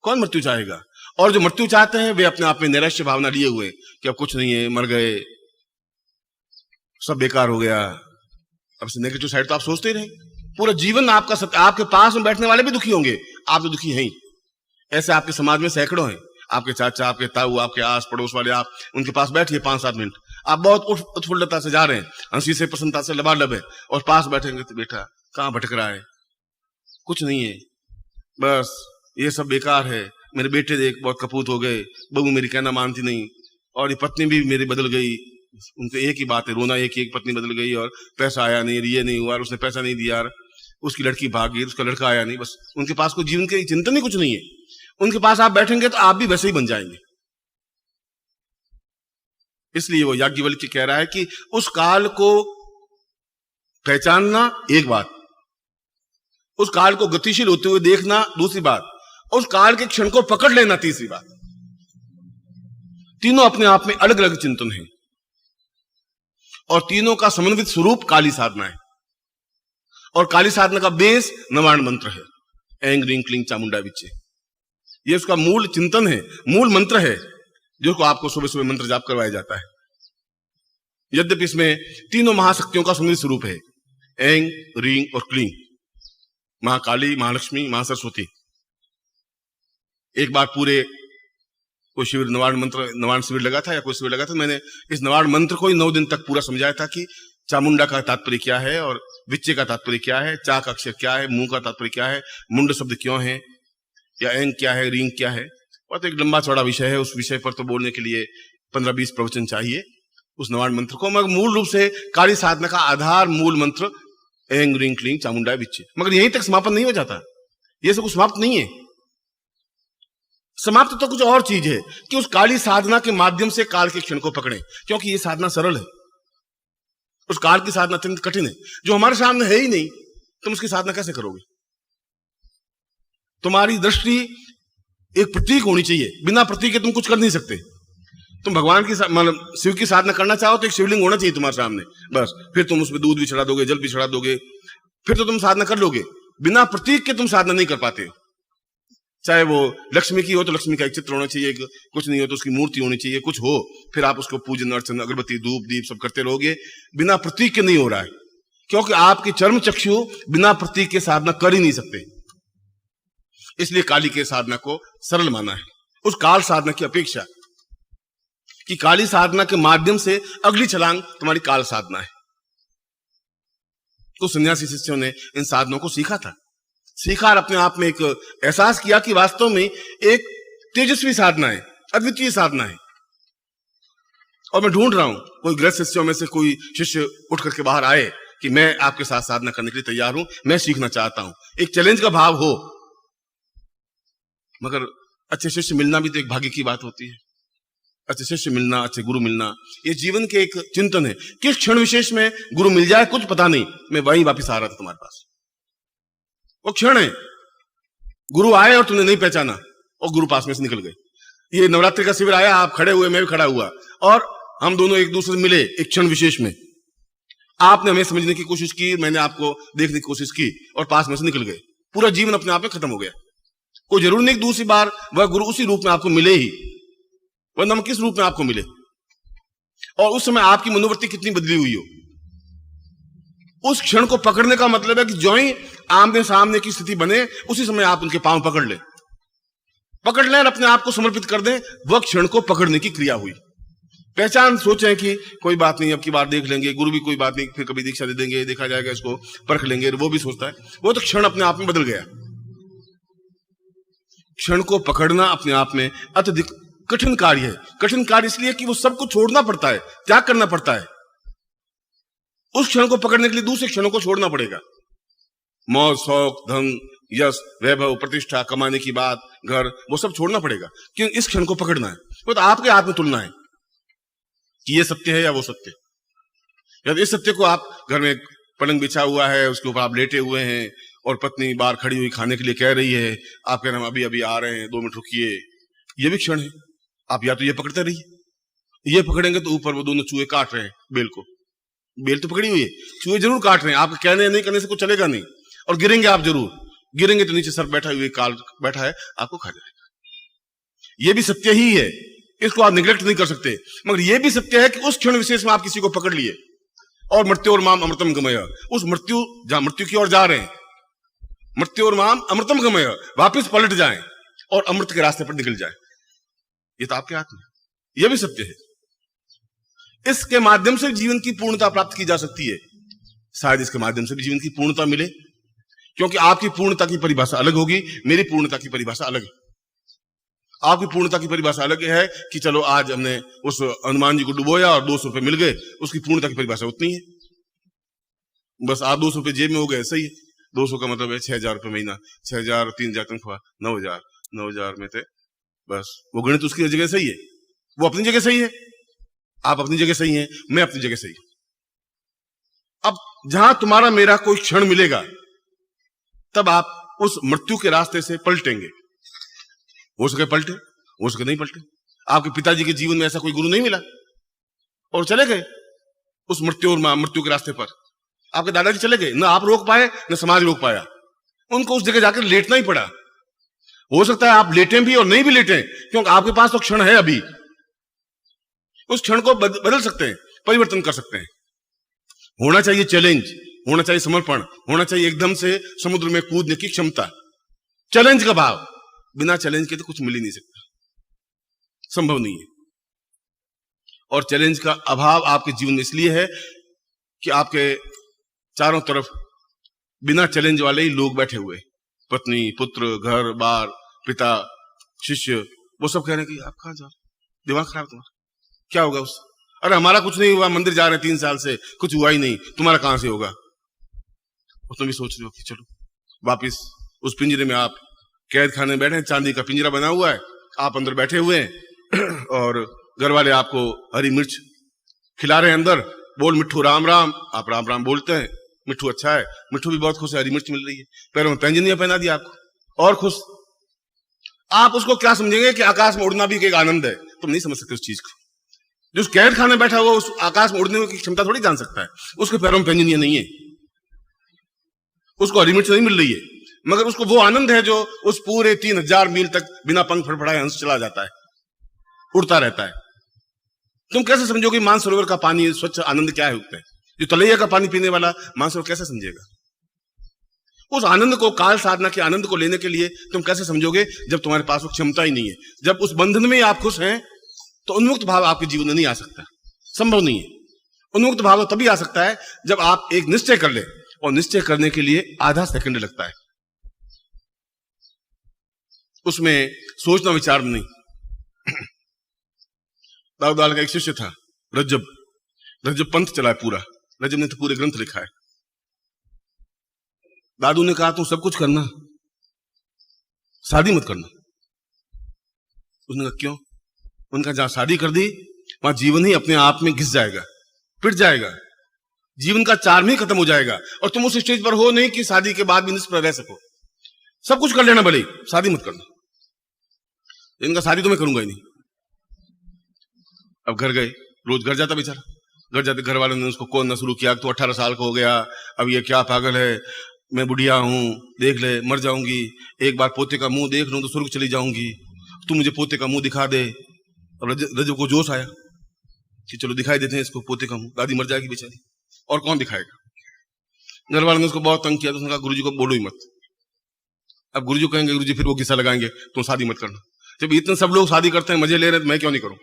कौन मृत्यु चाहेगा? और जो मृत्यु चाहते हैं वे अपने आप में नैराश्य भावना लिए हुए कि अब कुछ नहीं है, मर गए, सब बेकार हो गया। अब से नेगेटिव साइड तो आप सोचते ही रहे, पूरा जीवन आपका सत्य, आपके पास में बैठने वाले भी दुखी होंगे, आप तो दुखी हैं ही। ऐसे आपके समाज में सैकड़ों हैं, आपके चाचा, आपके ताऊ, आपके आस पड़ोस वाले, आप उनके पास बैठिए 5-7 मिनट, आप बहुत उत्फुल्लता से जा रहे हैं, हंसी से प्रसन्नता से लबालब है, और पास बैठेंगे तो बेटा कहां भटक रहा है, कुछ नहीं है, बस ये सब बेकार है, मेरे बेटे देख बहुत कपूत हो गए, बहू मेरी कहना मानती नहीं, और ये पत्नी भी मेरी बदल गई, उनके एक ही बात है, रोना एक पत्नी बदल गई, और पैसा आया नहीं, ये नहीं हुआ, उसने पैसा नहीं दिया, उसकी लड़की भाग गई, उसका लड़का आया नहीं, बस उनके पास कोई जीवन के चिंतन ही कुछ नहीं है। उनके पास आप बैठेंगे तो आप भी वैसे ही बन जाएंगे। इसलिए वो याज्ञवल्क्य कह रहा है कि उस काल को पहचानना एक बात, उस काल को गतिशील होते हुए देखना दूसरी बात, उस काल के क्षण को पकड़ लेना तीसरी बात। तीनों अपने आप में अलग अलग चिंतन हैं, और तीनों का समन्वित स्वरूप काली साधना है, और काली साधना का बेस नवाण मंत्र है, ऐं ह्रीं क्लीं चामुंडा विच्चे। ये उसका मूल चिंतन है, मूल मंत्र है, जो को आपको सुबह सुबह मंत्र जाप करवाया जाता है। यद्यपि इसमें तीनों महाशक्तियों का समन्वित स्वरूप है, ऐं ह्रीं और क्लीं, महाकाली, महालक्ष्मी, महासरस्वती। एक बार पूरे कोई शिविर, नवाण शिविर लगा था या कोई शिविर लगा था, मैंने इस नवाण मंत्र को ही 9 दिन तक पूरा समझाया था कि चामुंडा का तात्पर्य क्या है, और विच्चे का तात्पर्य क्या है, चा का अक्षर क्या है, मुंह का तात्पर्य क्या है, मुंड शब्द क्यों है, या ऐं क्या है, रींग क्या है। और तो एक लंबा चौड़ा विषय है, उस विषय पर तो बोलने के लिए 15-20 प्रवचन चाहिए उस नवाण मंत्र को। मगर मूल रूप से काली साधना का आधार मूल मंत्र ऐं ह्रीं क्लीं चामुंडा विच्चे। मगर यहीं तक समापन नहीं हो जाता, ये सब कुछ समाप्त नहीं है। समाप्त तो कुछ और चीज है कि उस काली साधना के माध्यम से काल के क्षण को पकड़े, क्योंकि ये साधना सरल है, उस काल की साधना अत्यंत कठिन है, जो हमारे सामने है ही नहीं, तुम उसकी साधना कैसे करोगे? तुम्हारी दृष्टि एक प्रतीक होनी चाहिए, बिना प्रतीक के तुम कुछ कर नहीं सकते। तुम भगवान की मतलब शिव की साधना करना चाहो तो एक शिवलिंग होना चाहिए तुम्हारे सामने, बस, फिर तुम उसमें दूध भी चढ़ा दोगे, जल भी चढ़ा दोगे, फिर तो तुम साधना कर लोगे। बिना प्रतीक के तुम साधना नहीं कर पाते। चाहे वो लक्ष्मी की हो तो लक्ष्मी का एक चित्र होना चाहिए, कुछ नहीं हो तो उसकी मूर्ति होनी चाहिए, कुछ हो फिर आप उसको पूजन अर्चन अगरबत्ती धूप दीप सब करते रहोगे। बिना प्रतीक के नहीं हो रहा है, क्योंकि आपके चर्म चक्षु बिना प्रतीक के साधना कर ही नहीं सकते। इसलिए काली के साधना को सरल माना है उस काल साधना की अपेक्षा, कि काली साधना के माध्यम से अगली छलांग तुम्हारी काल साधना है। तो सन्यासी शिष्यों ने इन साधनों को सीखा था, सीखा और अपने आप में एक एहसास किया कि वास्तव में एक तेजस्वी साधना है, अद्वितीय साधना है। और मैं ढूंढ रहा हूं कोई गृहस्थ शिष्यों में से कोई शिष्य उठ करके बाहर आए कि मैं आपके साथ साधना करने के लिए तैयार हूं, मैं सीखना चाहता हूं, एक चैलेंज का भाव हो। मगर अच्छे शिष्य मिलना भी तो एक भाग्य की बात होती है। अच्छे शिष्य मिलना, अच्छे गुरु मिलना, ये जीवन के एक चिंतन है। किस क्षण विशेष में गुरु मिल जाए कुछ पता नहीं। मैं वहीं वापिस आ रहा था तुम्हारे पास, वो क्षण है, गुरु आए और तुमने नहीं पहचाना और गुरु पास में से निकल गए। ये नवरात्रि का शिविर आया, आप खड़े हुए, मैं भी खड़ा हुआ, और हम दोनों एक दूसरे से मिले एक क्षण विशेष में। आपने हमें समझने की कोशिश की, मैंने आपको देखने की कोशिश की, और पास में से निकल गए। पूरा जीवन अपने आप में खत्म हो गया। कोई जरूर नहीं दूसरी बार वह गुरु उसी रूप में आपको मिले ही, वरना हम किस रूप में आपको मिले, और उस समय आपकी मनोवृत्ति कितनी बदली हुई हो। उस क्षण को पकड़ने का मतलब है कि जो ही आमने सामने की स्थिति बने उसी समय आप उनके पांव पकड़ लें और अपने आप को समर्पित कर दें। वह क्षण को पकड़ने की क्रिया हुई। पहचान सोचें कि कोई बात नहीं, अब की बार देख लेंगे, गुरु भी कोई बात नहीं, फिर कभी दीक्षा दे देंगे, देखा जाएगा, इसको परख लेंगे, वो भी सोचता है। वो तो क्षण अपने आप में बदल गया। क्षण को पकड़ना अपने आप में अत्यधिक कठिन कार्य है। कठिन कार्य इसलिए कि वो सब कुछ छोड़ना पड़ता है, त्याग करना पड़ता है। उस क्षण को पकड़ने के लिए दूसरे क्षणों को छोड़ना पड़ेगा। मौज, शौक, धन, यश, वैभव, प्रतिष्ठा, कमाने की बात, घर, वो सब छोड़ना पड़ेगा, क्योंकि इस क्षण को पकड़ना है। वो तो आपके हाथ में तुलना है। कि ये सत्य है या वो सत्य है। या इस सत्य को आप घर में पलंग बिछा हुआ है, उसके ऊपर आप लेटे हुए हैं और पत्नी बाहर खड़ी हुई खाने के लिए कह रही है, आप कह रहे हैं अभी अभी आ रहे हैं, 2 मिनट रुकिए, ये भी क्षण है। आप या तो ये पकड़ते रहिए, ये पकड़ेंगे तो ऊपर वो दोनों चूहे काट रहे हैं बेल को, बेल तो पकड़ी हुई है, चूहे जरूर काट रहे हैं, आप कहने नहीं करने से कुछ चलेगा नहीं, और गिरेंगे आप जरूर, गिरेंगे तो नीचे सर बैठा हुए काल बैठा है, आपको खा जाएगा। ये भी सत्य ही है, इसको आप निगलेक्ट नहीं कर सकते। मगर यह भी सत्य है कि उस क्षण विशेष में आप किसी को पकड़ लिए और मृत्यु और माम अमृतम गमय, उस मृत्यु जहां मृत्यु की ओर जा रहे हैं, मृत्यु और माम अमृतम गमय, वापिस पलट जाएं और अमृत के रास्ते पर निकल जाएं। ये तो आपके हाथ में, यह भी सत्य है। इसके माध्यम से जीवन की पूर्णता प्राप्त की जा सकती है। शायद इसके माध्यम से भी जीवन की पूर्णता मिले, क्योंकि आपकी पूर्णता की परिभाषा अलग होगी, मेरी पूर्णता की परिभाषा अलग है। आपकी पूर्णता की परिभाषा अलग है कि चलो आज हमने उस हनुमान जी को डुबोया और 200 रुपए मिल गए, उसकी पूर्णता की परिभाषा उतनी है, बस आप 200 रुपए जेब में हो गए, सही है। 200 का मतलब है 6,000 रुपए महीना, 6,000 3,000 तनख्वाह, 9,000 में थे, बस वो गणित उसकी जगह सही है, वो अपनी जगह सही है, आप अपनी जगह सही हैं, मैं अपनी जगह सही हूं। अब जहां तुम्हारा मेरा कोई क्षण मिलेगा, तब आप उस मृत्यु के रास्ते से पलटेंगे। हो सके पलटे, हो सके नहीं पलटे। आपके पिताजी के जीवन में ऐसा कोई गुरु नहीं मिला और चले गए उस मृत्यु और मृत्यु के रास्ते पर। आपके दादाजी चले गए, ना आप रोक पाए ना समाज रोक पाया, उनको उस जगह जाकर लेटना ही पड़ा। हो सकता है आप लेटें भी और नहीं भी लेटें, क्योंकि आपके पास तो क्षण है अभी, उस क्षण को बदल सकते हैं, परिवर्तन कर सकते हैं। होना चाहिए चैलेंज, होना चाहिए समर्पण, होना चाहिए एकदम से समुद्र में कूदने की क्षमता, चैलेंज का भाव। बिना चैलेंज के तो कुछ मिल ही नहीं सकता, संभव नहीं है। और चैलेंज का अभाव आपके जीवन में इसलिए है कि आपके चारों तरफ बिना चैलेंज वाले ही लोग बैठे हुए, पत्नी, पुत्र, घर बार, पिता, शिष्य, वो सब कह रहे हैं कि आप कहां जा रहे, दिमाग खराब तुम्हारा, क्या होगा उस, अरे हमारा कुछ नहीं हुआ, मंदिर जा रहे हैं 3 साल से, कुछ हुआ ही नहीं, तुम्हारा कहां से होगा। और तुम भी सोच रहे हो कि चलो वापिस उस पिंजरे में, आप कैद खाने में बैठे हैं, चांदी का पिंजरा बना हुआ है, आप अंदर बैठे हुए हैं और घर वाले आपको हरी मिर्च खिला रहे हैं अंदर, बोल मिट्ठू राम राम, आप राम राम बोलते हैं, मिट्ठू अच्छा है, मिट्ठू भी बहुत खुश है, हरी मिर्च मिल रही है, पैरों में पैंजनियां पहना दिया आपको और खुश। आप उसको क्या समझेंगे कि आकाश में उड़ना भी एक आनंद है, तुम नहीं समझ सकते उस चीज को। जो उस कैद खाने बैठा हुआ उस आकाश में उड़ने की क्षमता थोड़ी जान सकता है, उसके पैरों में पैंजनियां नहीं है, उसको हरी मिर्च नहीं मिल रही है, मगर उसको वो आनंद है जो उस पूरे 3,000 मील तक बिना पंख फड़फड़ाए हंस चला जाता है, उड़ता रहता है। तुम कैसे समझोगे मानसरोवर का पानी स्वच्छ आनंद क्या है उगता है? जो तलैया का पानी पीने वाला मानसरोवर कैसे समझेगा उस आनंद को? काल साधना के आनंद को लेने के लिए तुम कैसे समझोगे जब तुम्हारे पास वो क्षमता ही नहीं है? जब उस बंधन में आप खुश हैं तो उन्मुक्त भाव आपके जीवन में नहीं आ सकता, संभव नहीं है। उन्मुक्त भाव तभी आ सकता है जब आप एक निश्चय कर ले, और निश्चय करने के लिए आधा सेकंड लगता है, उसमें सोचना विचारना नहीं। दाऊदाल का एक शिष्य था रज्जब पंथ चला है पूरा, रज्जब ने तो पूरे ग्रंथ लिखा है। दादू ने कहा तुम सब कुछ करना, शादी मत करना। उसने कहा क्यों? उनका जहां शादी कर दी वहां जीवन ही अपने आप में घिस जाएगा, पिट जाएगा, जीवन का चार्म ही खत्म हो जाएगा, और तुम उस स्टेज पर हो नहीं कि शादी के बाद भी निष्प्रभ रह सको। सब कुछ कर लेना भले, शादी मत करना। इनका शादी तो मैं करूंगा ही नहीं। अब घर गए, रोज घर जाता बेचारा, घर जाते घर वालों ने उसको कोड़ना शुरू किया, तो 18 साल का हो गया, अब ये क्या पागल है, मैं बुढ़िया हूं, देख ले मर जाऊंगी, एक बार पोते का मुंह देख लूं तो स्वर्ग चली जाऊंगी, तू मुझे पोते का मुंह दिखा दे। अब रजब को जोश आया कि चलो दिखाई देते हैं इसको पोते का मुंह, दादी मर जाएगी बेचारी, और कौन दिखाएगा। घर वालों ने उसको बहुत तंग किया, तो उसने कहा गुरुजी को बोलो ही मत। अब गुरुजी कहेंगे, गुरुजी फिर वो किस्सा लगाएंगे तुम शादी मत करना। जब इतने सब लोग शादी करते हैं, मजे ले रहे हैं, तो मैं क्यों नहीं करूं।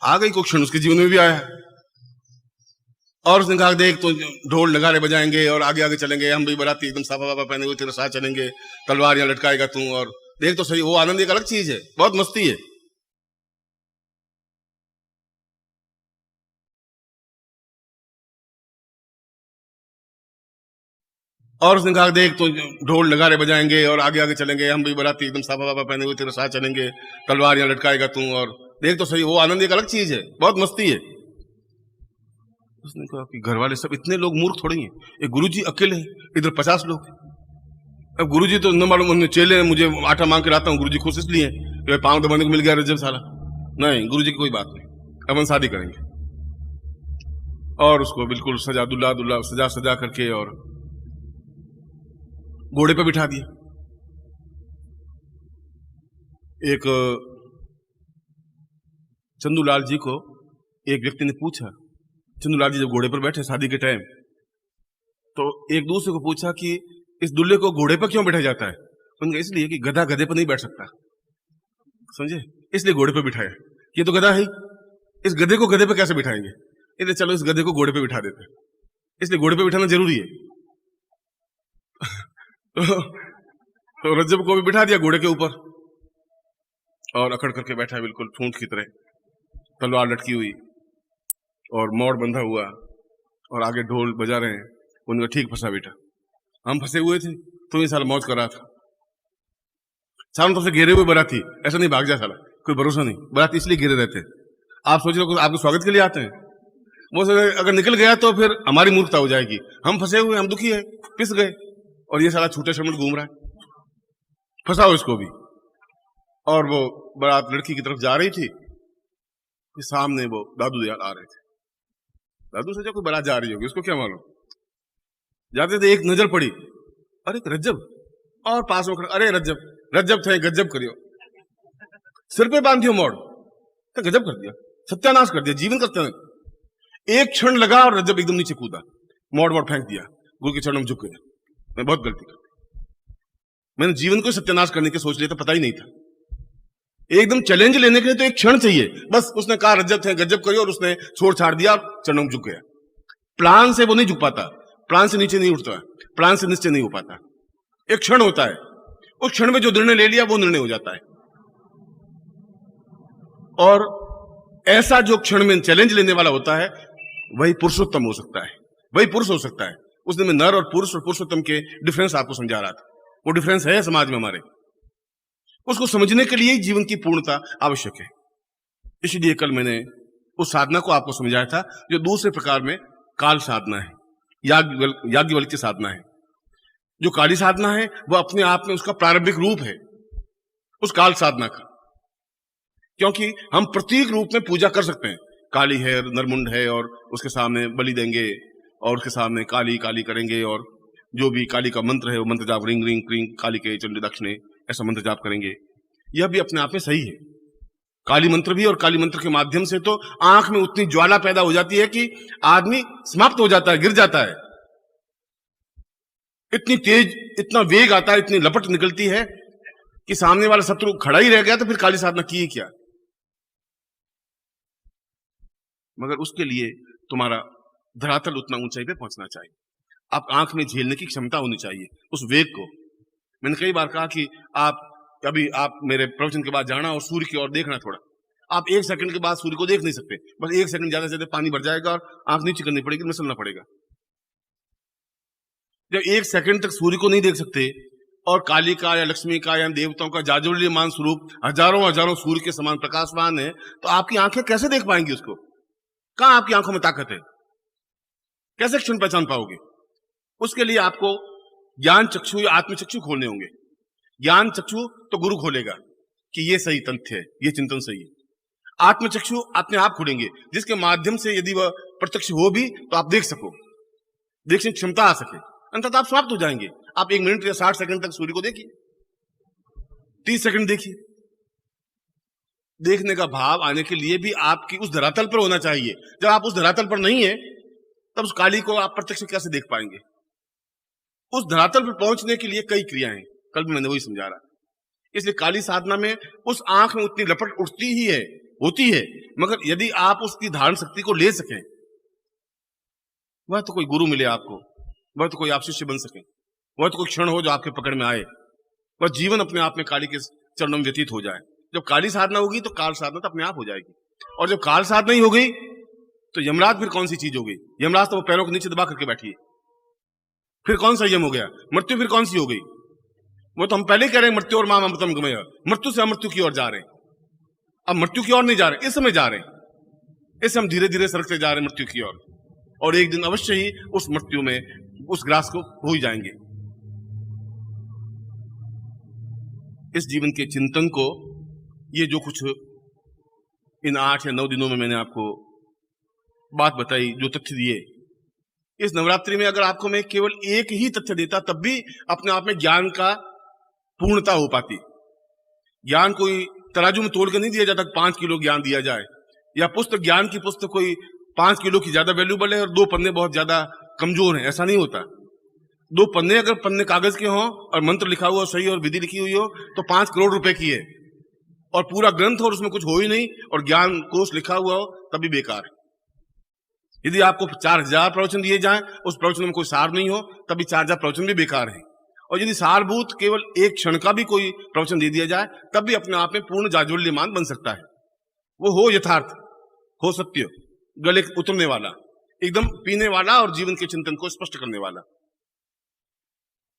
आ गई कोई क्षण उसके जीवन में भी आया, और उसने कहा देख तो ढोल नगाड़े बजाएंगे और आगे आगे चलेंगे, हम भी बराती एकदम साफा वाफा पहने हुए तेरे साथ चलेंगे, तलवार यहाँ लटकाएगा तू, और देख तो सही, वो आनंद एक अलग चीज है, बहुत मस्ती है। और उसने कहा देख तो ढोल नगाड़े बजाएंगे और आगे आगे चलेंगे, हम भी बराती एकदम साफा वाफा पहने हुए तेरे साथ चलेंगे, तलवार यहाँ लटकाएगा तू, और देख तो सही, वो आनंद एक अलग चीज है, बहुत मस्ती है। उसने कहा कि घर वाले सब इतने लोग मूर्ख थोड़ी हैं, एक गुरुजी अकेले हैं, इधर 50 लोग। अब गुरुजी तो न मालूम उन्हें चेले हैं, मुझे आटा मांग के लाता हूँ, गुरुजी खुश इसलिए कि पांव दबाने को मिल गया रज्जब साला। नहीं, गुरुजी की कोई बात नहीं, अब हम शादी करेंगे। और उसको बिल्कुल सजा दुल्ला दुल्ला सजा सजा करके और घोड़े पे बिठा दिया। एक चंदूलाल जी को एक व्यक्ति ने पूछा, चंदूलाल जी जब घोड़े पर बैठे शादी के टाइम, तो एक दूसरे को पूछा कि इस दुल्ले को घोड़े पर क्यों बैठा जाता है? उन्होंने कहा इसलिए कि गधा गधे पर नहीं बैठ सकता, समझे, इसलिए घोड़े पर बिठाया। ये तो गधा है, इस गधे को गधे पे कैसे बिठाएंगे, इसलिए चलो इस गधे को घोड़े पे बिठा देते हैं, इसलिए घोड़े पे बिठाना जरूरी है। तो रज्जब को भी बिठा दिया घोड़े के ऊपर और अकड़ करके बैठा है बिल्कुल ठूंठ की तरह, तलवार लटकी हुई और मोड़ बंधा हुआ और आगे ढोल बजा रहे हैं। उनका ठीक फंसा बेटा, हम फंसे हुए थे तो ये साला मौज कर रहा था। चारों तरफ से घेरे हुए बाराती, ऐसा नहीं भाग जा साला, कोई भरोसा नहीं, बाराती इसलिए घेरे रहते। आप सोच रहे हो आपके स्वागत के लिए आते हैं, वो अगर निकल गया तो फिर हमारी मूर्खता हो जाएगी। हम फंसे हुए, हम दुखी है, पिस गए, और ये साला छूटे शर्मट घूम रहा है, फंसाओ इसको भी। और वो बारात लड़की की तरफ जा रही थी कि सामने वो दादू दयाल आ रहे थे। दादू सोचा कोई बारात जा रही होगी, उसको क्या मालूम। जाते थे एक नजर पड़ी, अरे रज्जब, और पास में खड़ा, अरे रज्जब रज्जब थे, गज्जब करियो, सिर पे बांधियो मोड़, तो गजब कर दिया, सत्यानाश कर दिया, जीवन करते हैं। एक क्षण लगा और रज्जब एकदम नीचे कूदा, मोड़ मोड़ फेंक दिया, गुरु के चरणों में झुक गया। मैं बहुत गलती कर दी, मैंने जीवन को सत्यानाश करने के सोच लिया था, पता ही नहीं था। एकदम चैलेंज लेने के लिए तो एक क्षण चाहिए, बस उसने कहा रज्जब थे गजब करियो, और उसने छोड़ छाड़ दिया, चरणों में झुक गया। प्लान से वो नहीं झुक पाता, प्लान से नीचे नहीं उठता, प्लान से निश्चय नहीं हो पाता। एक क्षण होता है, उस क्षण में जो निर्णय ले लिया वो निर्णय हो जाता है। और ऐसा जो क्षण में चैलेंज लेने वाला होता है वही पुरुषोत्तम हो सकता है, वही पुरुष हो सकता है। उस दिन में नर और पुरुष और पुरुषोत्तम के डिफरेंस आपको समझा रहा था, वो डिफरेंस है समाज में हमारे, उसको समझने के लिए जीवन की पूर्णता आवश्यक है। इसलिए कल मैंने उस साधना को आपको समझाया था जो दूसरे प्रकार में काल साधना है, याज्ञवल्क्य साधना है। जो काली साधना है वो अपने आप में उसका प्रारंभिक रूप है उस काल साधना का, क्योंकि हम प्रतीक रूप में पूजा कर सकते हैं। काली है, नरमुंड है, और उसके सामने बलि देंगे और उसके सामने काली काली करेंगे, और जो भी काली का मंत्र है वो मंत्र जाप, रिंग रिंग क्रिंग काली के चंडी दक्षिणे, ऐसा मंत्र जाप करेंगे। यह भी अपने आप में सही है, काली मंत्र भी। और काली मंत्र के माध्यम से तो आंख में उतनी ज्वाला पैदा हो जाती है कि आदमी समाप्त हो जाता है, गिर जाता है। इतनी तेज, इतना वेग आता है, इतनी लपट निकलती है कि सामने वाला शत्रु खड़ा ही रह गया तो फिर काली साधना की क्या। मगर उसके लिए तुम्हारा धरातल उतना ऊंचाई पे पहुंचना चाहिए, आप आंख में झेलने की क्षमता होनी चाहिए उस वेग को। मैंने कई बार कहा कि आप मेरे प्रवचन के बाद जाना और सूर्य की ओर देखना थोड़ा। आप 1 सेकंड के बाद सूर्य को देख नहीं सकते, बस 1 सेकंड ज्यादा से ज्यादा पानी भर जाएगा और आंख नीचे करनी पड़ेगी, मसलना पड़ेगा। जब 1 सेकंड तक सूर्य को नहीं देख सकते और काली का या लक्ष्मी का या देवताओं का जाज्वल्यमान स्वरूप हजारों हजारों सूर्य के समान प्रकाशवान है, तो आपकी आंखें कैसे देख पाएंगी उसको? कहां आपकी आंखों में ताकत है? कैसे क्षण पहचान पाओगे? उसके लिए आपको ज्ञान चक्षु या आत्म चक्षु खोलने होंगे। ज्ञान चक्षु तो गुरु खोलेगा कि ये सही तथ्य है, ये चिंतन सही है। आत्म चक्षु अपने आप खुलेंगे, जिसके माध्यम से यदि वह प्रत्यक्ष हो भी तो आप देख सको, देखने की क्षमता आ सके, अंततः आप समाप्त हो जाएंगे। आप 1 मिनट या 60 सेकंड तक सूर्य को देखिए, 30 सेकंड देखिए। देखने का भाव आने के लिए भी आपकी उस धरातल पर होना चाहिए। जब आप उस धरातल पर नहीं है तब उस काली को आप प्रत्यक्ष कैसे देख पाएंगे? उस धरातल पर पहुंचने के लिए कई क्रियाएं हैं, कल भी मैंने वही समझा रहा। इसलिए काली साधना में उस आंख में उतनी लपट उठती ही है, होती है, मगर यदि आप उसकी धारण शक्ति को ले सकें, वह तो कोई गुरु मिले आपको, वह तो कोई आप शिष्य बन सके, वह तो कोई क्षण हो जो आपके पकड़ में आए, वह जीवन अपने आप में काली के चरणों में व्यतीत हो जाए। जब काली साधना होगी तो काल साधना तो अपने आप हो जाएगी। और जब काल साधना ही हो गई तो यमराज फिर कौन सी चीज हो गई? यमराज तो वो पैरों के नीचे दबा करके बैठी है, फिर कौन सा यम हो गया? मृत्यु फिर कौन सी हो गई? वो तो हम पहले कह रहे हैं मृत्यु और माम अमृतम गमय, मृत्यु से अमृत्यु की ओर जा रहे हैं। अब मृत्यु की ओर नहीं जा रहे, इस समय जा रहे हैं। इस हम धीरे धीरे सरकते जा रहे हैं मृत्यु की ओर, और एक दिन अवश्य ही उस मृत्यु में उस ग्रास को हो ही जाएंगे। इस जीवन के चिंतन को, ये जो कुछ इन 8 या 9 दिनों में मैंने आपको बात बताई, जो तथ्य दिए, इस नवरात्रि में अगर आपको मैं केवल एक ही तथ्य देता तब भी अपने आप में ज्ञान का पूर्णता हो पाती। ज्ञान कोई तराजू में तोड़ के नहीं दिया जाता, 5 किलो ज्ञान दिया जाए, या पुस्तक, ज्ञान की पुस्तक कोई 5 किलो की ज्यादा वैल्यूबल है और 2 पन्ने बहुत ज्यादा कमजोर हैं, ऐसा नहीं होता। 2 पन्ने अगर पन्ने कागज के हों और मंत्र लिखा हुआ सही और विधि लिखी हुई हो तो 5 करोड़ रुपए की है, और पूरा ग्रंथ और उसमें कुछ हो ही नहीं और ज्ञान कोश लिखा हुआ हो तभी बेकार है। यदि आपको 4000 प्रवचन दिए जाएं, उस प्रवचन में कोई सार नहीं हो, तभी 4000 प्रवचन भी बेकार है। और यदि सारभूत केवल एक क्षण का भी कोई प्रवचन दे दिया जाए, तब भी अपने आप में पूर्ण जाज्वल्यमान बन सकता है। वो हो यथार्थ, हो सत्य, गले उतरने वाला, एकदम पीने वाला और जीवन के चिंतन को स्पष्ट करने वाला।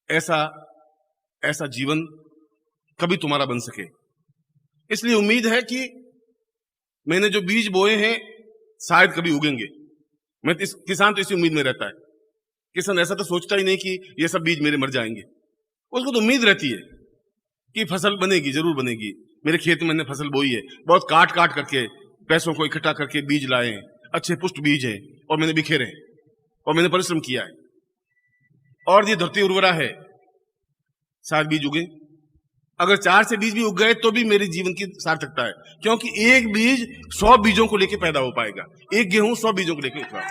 ऐसा जीवन कभी तुम्हारा बन सके। इसलिए उम्मीद है कि मैंने जो बीज बोए हैं शायद कभी उगेंगे। किसान तो इसी उम्मीद में रहता है। किसान ऐसा तो सोचता ही नहीं कि ये सब बीज मेरे मर जाएंगे। उसको तो उम्मीद रहती है कि फसल बनेगी, जरूर बनेगी। मेरे खेत में मैंने फसल बोई है, बहुत काट काट करके पैसों को इकट्ठा करके बीज लाए हैं, अच्छे पुष्ट बीज हैं, और मैंने बिखेरे हैं और मैंने परिश्रम किया है, और ये धरती उर्वरा है, शायद बीज उगे। अगर 4 से बीज भी उग गए तो भी मेरे जीवन की सार्थकता है, क्योंकि एक बीज 100 बीजों को लेकर पैदा हो पाएगा। एक गेहूं 100 बीजों को लेकर उठा।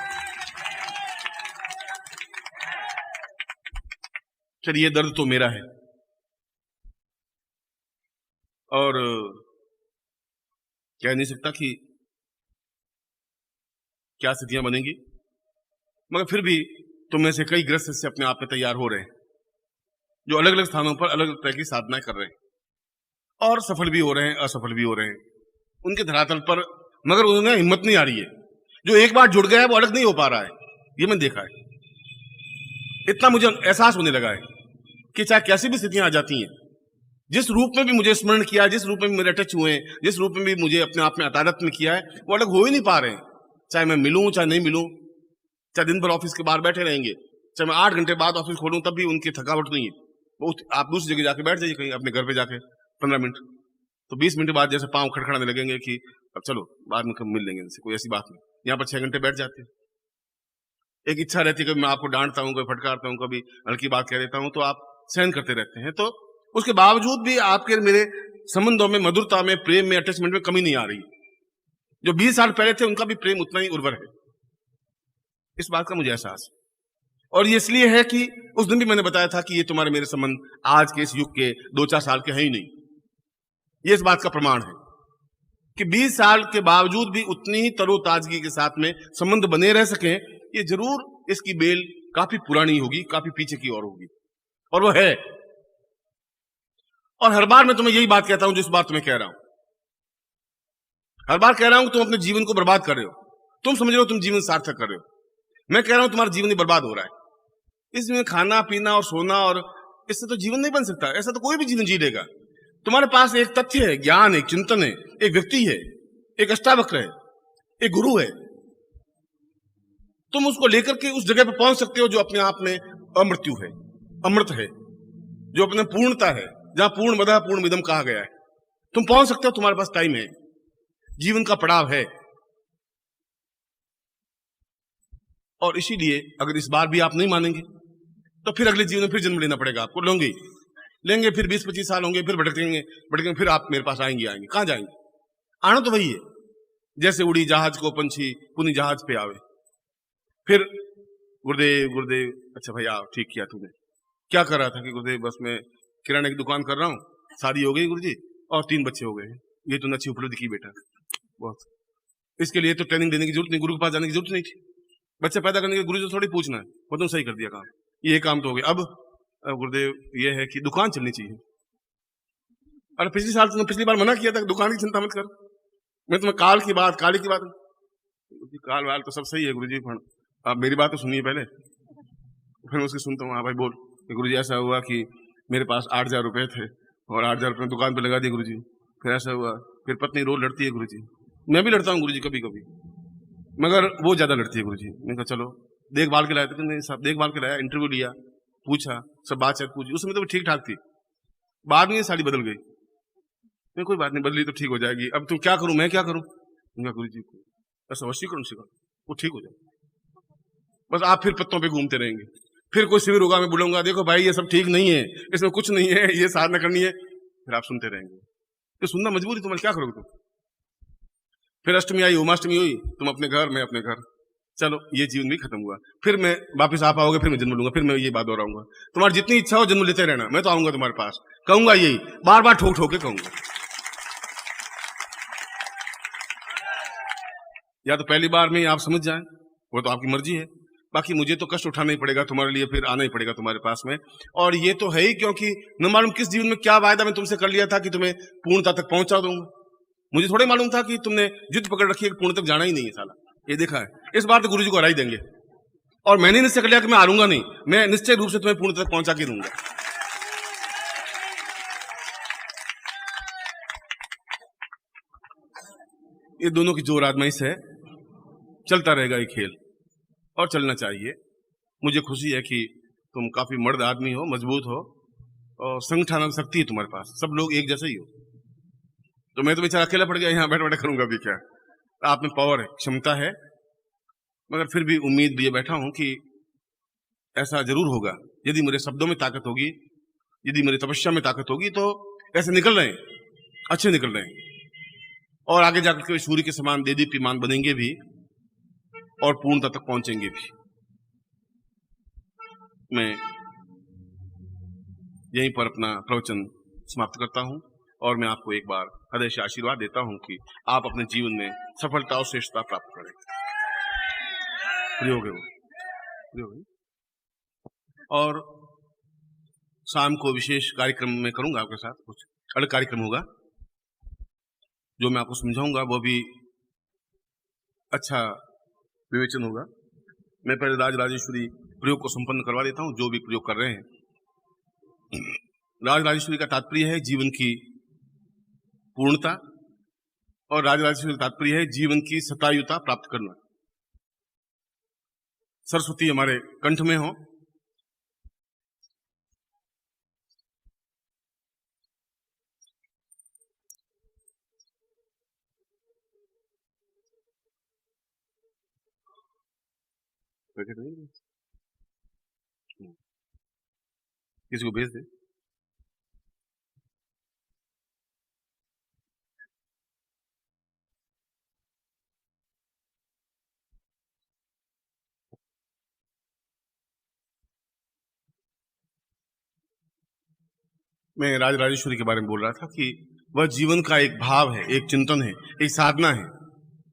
चलिए, दर्द तो मेरा है और कह नहीं सकता कि क्या स्थितियां बनेंगी, मगर फिर भी तुम में से कई ग्रस्त से अपने आप में तैयार हो रहे हैं, जो अलग अलग स्थानों पर अलग अलग तरह की साधनाएं कर रहे हैं, और सफल भी हो रहे हैं, असफल भी हो रहे हैं उनके धरातल पर, मगर उन्हें हिम्मत नहीं आ रही है। जो एक बार जुड़ गया है वो अलग नहीं हो पा रहा है, ये मैंने देखा है। इतना मुझे एहसास होने लगा है कि चाहे कैसी भी स्थितियां आ जाती हैं, जिस रूप में भी मुझे स्मरण किया, जिस रूप में भी मेरे टच हुए, जिस रूप में भी मुझे अपने आप में अतादत में किया है, वो अलग हो ही नहीं पा रहे हैं। चाहे मैं मिलूं चाहे नहीं मिलूं, चाहे दिन भर ऑफिस के बाहर बैठे रहेंगे, चाहे मैं 8 घंटे बाद ऑफिस खोलूं, तब भी उनकी थकावट नहीं है। वो आप दूसरी जगह जाके बैठ जाइए, कहीं अपने घर पे जाके 15 मिनट, तो 20 मिनट बाद जैसे पांव खड़खड़ाने लगेंगे कि अब चलो बाद में कब मिल लेंगे इनसे, कोई ऐसी बात नहीं। यहाँ पर 6 घंटे बैठ जाते हैं। एक इच्छा रहती है, कभी मैं आपको डांटता हूँ, कभी फटकारता हूँ, कभी हल्की बात कह देता हूँ, तो आप सहन करते रहते हैं। तो उसके बावजूद भी आपके मेरे संबंधों में, मधुरता में, प्रेम में, अटैचमेंट में कमी नहीं आ रही। जो 20 साल पहले थे उनका भी प्रेम उतना ही उर्वर है, इस बात का मुझे एहसास है। और ये इसलिए है कि उस दिन भी मैंने बताया था कि ये तुम्हारे मेरे संबंध आज के इस युग के 2-4 साल के हैं ही नहीं। ये इस बात का प्रमाण है कि 20 साल के बावजूद भी उतनी ही तरोताजगी के साथ में संबंध बने रह सके। ये जरूर इसकी बेल काफी पुरानी होगी, काफी पीछे की ओर होगी, और वो है। और हर बार मैं तुम्हें यही बात कहता हूं, जिस बात तुम्हें कह रहा हूं, हर बार कह रहा हूं कि तुम अपने जीवन को बर्बाद कर रहे हो। तुम समझ रहे हो तुम जीवन सार्थक कर रहे हो, मैं कह रहा हूं तुम्हारा जीवन ही बर्बाद हो रहा है। इसमें खाना पीना और सोना, और इससे तो जीवन नहीं बन सकता। ऐसा तो कोई भी जीवन जी लेगा। तुम्हारे पास एक तथ्य है, ज्ञान, एक चिंतन है, एक व्यक्ति है, एक अष्टावक्र है, एक गुरु है। तुम उसको लेकर के उस जगह पर पहुंच सकते हो जो अपने आप में अमृत्यु है, अमृत है, जो अपने पूर्णता है, जहां पूर्णमदः पूर्णमिदम् कहा गया है। तुम पहुंच सकते हो, तुम्हारे पास टाइम है, जीवन का पड़ाव है। और इसीलिए अगर इस बार भी आप नहीं मानेंगे तो फिर अगले जीवन में फिर जन्म लेना पड़ेगा आपको। लेंगे फिर 20-25 साल होंगे, फिर भटकेंगे, फिर आप मेरे पास आएंगे। कहां जाएंगे? आना तो वही है, जैसे उड़ी जहाज को पंछी पुनी जहाज पे आवे। फिर गुरुदेव गुरुदेव, अच्छा भाई आओ, ठीक किया तूने। क्या कर रहा था? कि गुरुदेव बस मैं किराने की दुकान कर रहा हूँ, शादी हो गई गुरुजी, और 3 बच्चे हो गए। ये तो अच्छी उपलब्धि की बेटा, बहुत। इसके लिए तो ट्रेनिंग देने की जरूरत नहीं, गुरु के पास जाने की जरूरत नहीं थी। बच्चे पैदा करने के गुरु से थोड़ी पूछना है, वो तुम सही कर दिया काम, ये काम तो हो गया। अब गुरुदेव ये है कि दुकान चलनी चाहिए। अरे पिछली बार मना किया था, दुकान की चिंता मत कर, मैं तुम्हें काली की बात काल वाल तो सब सही है गुरुजी, आप मेरी बात तो सुनिए पहले, फिर उसकी सुनता हूँ। हाँ भाई बोल। गुरुजी ऐसा हुआ कि मेरे पास 8,000 रुपए थे और 8,000 रुपए दुकान पे लगा दिए गुरुजी, फिर ऐसा हुआ, फिर पत्नी रोज लड़ती है गुरुजी, मैं भी लड़ता हूँ गुरुजी कभी कभी, मगर वो ज्यादा लड़ती है गुरुजी। मैंने कहा चलो देखभाल के लाया, तो नहीं सब देखभाल के लाया, इंटरव्यू लिया, पूछा, सब बातचीत पूछी, उस समय तो ठीक ठाक थी, बाद में ये साड़ी बदल गई। मैं कोई बात नहीं, बदली तो ठीक हो जाएगी, अब तुम क्या करूं, मैं क्या करूं? गुरुजी को ऐसा वशीकरण सिखा, वो ठीक हो जाए, बस आप फिर पत्तों पे घूमते रहेंगे। फिर कोई शिविर होगा, मैं बोलूंगा देखो भाई ये सब ठीक नहीं है, इसमें कुछ नहीं है, ये साधना करनी है, फिर आप सुनते रहेंगे। तो सुनना मजबूरी, तुम्हारे क्या करोगे तुम? फिर अष्टमी आई, उमाष्टमी हुई, तुम अपने घर, मैं अपने घर, चलो ये जीवन भी खत्म हुआ। फिर मैं वापस आप आओगे, फिर मैं जन्म लूंगा, फिर मैं ये बात दोहराऊंगा, तुम्हारी जितनी इच्छा हो जन्म लेते रहना, मैं तो आऊंगा तुम्हारे पास, कहूंगा यही, बार बार ठोक ठोक के कहूंगा। या तो पहली बार में आप समझ जाए, वो तो आपकी मर्जी है, बाकी मुझे तो कष्ट उठाना ही पड़ेगा तुम्हारे लिए, फिर आना ही पड़ेगा तुम्हारे पास में। और ये तो है ही, क्योंकि न मालूम किस जीवन में क्या वायदा मैं तुमसे कर लिया था कि तुम्हें पूर्णता तक पहुंचा दूंगा। मुझे थोड़े मालूम था कि तुमने जिद पकड़ रखी है कि पूर्ण तक जाना ही नहीं है साला। ये देखा है, इस बार तो गुरुजी को हरा ही देंगे, और मैंने निश्चय कर लिया कि मैं हारूंगा नहीं, मैं निश्चय रूप से तुम्हें पूर्ण तक पहुंचा के दूंगा। ये दोनों की जोर आजमाइश है, चलता रहेगा ये खेल, और चलना चाहिए। मुझे खुशी है कि तुम काफी मर्द आदमी हो, मजबूत हो, और संगठन शक्ति है तुम्हारे पास, सब लोग एक जैसे ही हो। तो मैं तो बेचारा अकेला पड़ गया, यहाँ बैठ बैठे करूंगा भी क्या? आप में पावर है, क्षमता है, मगर फिर भी उम्मीद लिए बैठा हूं कि ऐसा जरूर होगा। यदि मेरे शब्दों में ताकत होगी, यदि मेरी तपस्या में ताकत होगी, तो ऐसे निकल रहे हैं, अच्छे निकल रहे हैं, और आगे जाकर के सूर्य के समान देदीप्यमान बनेंगे भी, और पूर्णता तक पहुंचेंगे भी। मैं यहीं पर अपना प्रवचन समाप्त करता हूं, और मैं आपको एक बार हृदय से आशीर्वाद देता हूं कि आप अपने जीवन में सफलता और श्रेष्ठता प्राप्त करें। प्रयोग है वो, प्रयोग है। और शाम को विशेष कार्यक्रम में करूंगा आपके साथ, कुछ अलग कार्यक्रम होगा जो मैं आपको समझाऊंगा, वो भी अच्छा विवेचन होगा। मैं पहले राजराजेश्वरी प्रयोग को संपन्न करवा देता हूं, जो भी प्रयोग कर रहे हैं। राजराजेश्वरी का तात्पर्य है जीवन की पूर्णता, और राजराजेश्वरी का तात्पर्य है जीवन की सतायुता प्राप्त करना। सरस्वती हमारे कंठ में हो, किसी को भेज दे। मैं राजराजेश्वरी के बारे में बोल रहा था कि वह जीवन का एक भाव है, एक चिंतन है, एक साधना है,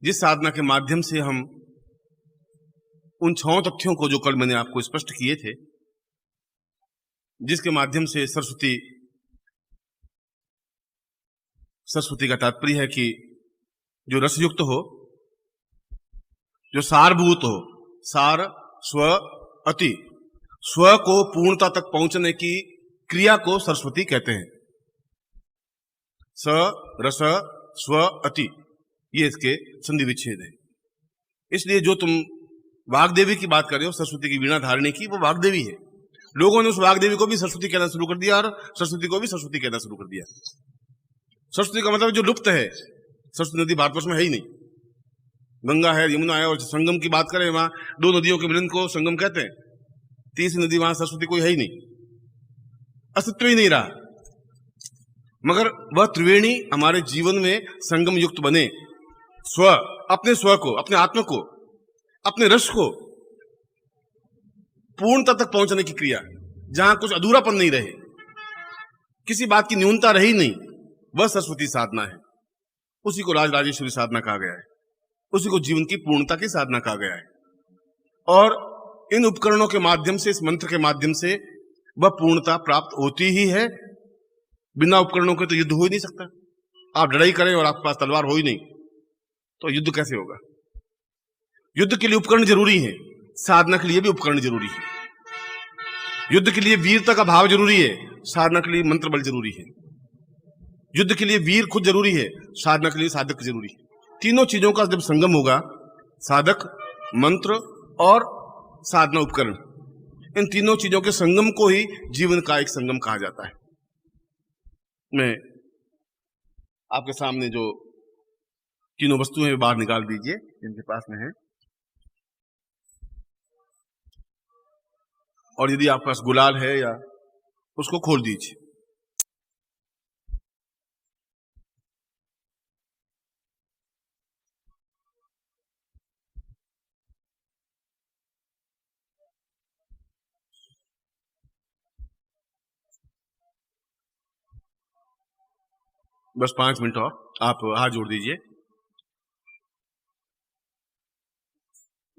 जिस साधना के माध्यम से हम उन 6 तथ्यों को, जो कल मैंने आपको स्पष्ट किए थे, जिसके माध्यम से सरस्वती का तात्पर्य है कि जो रसयुक्त हो, जो सारभूत हो, सार स्व अति, स्व को पूर्णता तक पहुंचने की क्रिया को सरस्वती कहते हैं। स रस स्व अति, ये इसके संधि विच्छेद है। इसलिए जो तुम वाग्देवी की बात कर रहे हो, सरस्वती की वीणा धारणी की, वो वाग्देवी है। लोगों ने उस वाग्देवी को भी सरस्वती कहना शुरू कर दिया, और सरस्वती को भी सरस्वती कहना शुरू कर दिया। सरस्वती का मतलब जो लुप्त है, सरस्वती नदी भारतवर्ष में है ही नहीं। गंगा है, यमुना है, और संगम की बात करें, वहां 2 नदियों के मिलन को संगम कहते हैं। तीसरी नदी वहां सरस्वती कोई है ही नहीं, अस्तित्व ही नहीं रहा। मगर वह त्रिवेणी हमारे जीवन में संगम युक्त बने, अपने स्व को, अपने आत्मा को, अपने रस को पूर्णता तक पहुंचने की क्रिया, जहां कुछ अधूरापन नहीं रहे, किसी बात की न्यूनता रही नहीं, वह सरस्वती साधना है। उसी को राजराजेश्वरी साधना कहा गया है, उसी को जीवन की पूर्णता की साधना कहा गया है। और इन उपकरणों के माध्यम से, इस मंत्र के माध्यम से वह पूर्णता प्राप्त होती ही है। बिना उपकरणों के तो युद्ध हो ही नहीं सकता। आप लड़ाई करें और आपके पास तलवार हो ही नहीं, तो युद्ध कैसे होगा? युद्ध के लिए उपकरण जरूरी है, साधना के लिए भी उपकरण जरूरी है। युद्ध के लिए वीरता का भाव जरूरी है, साधना के लिए मंत्र बल जरूरी है। युद्ध के लिए वीर खुद जरूरी है, साधना के लिए साधक जरूरी है। तीनों चीजों का जब संगम होगा, साधक, मंत्र और साधना उपकरण, इन तीनों चीजों के संगम को ही जीवन का एक संगम कहा जाता है। मैं आपके सामने जो तीनों वस्तु हैं बाहर निकाल दीजिए जिनके पास में है, और यदि आपके पास गुलाल है या उसको खोल दीजिए। बस 5 मिनट और आप हाथ जोड़ दीजिए।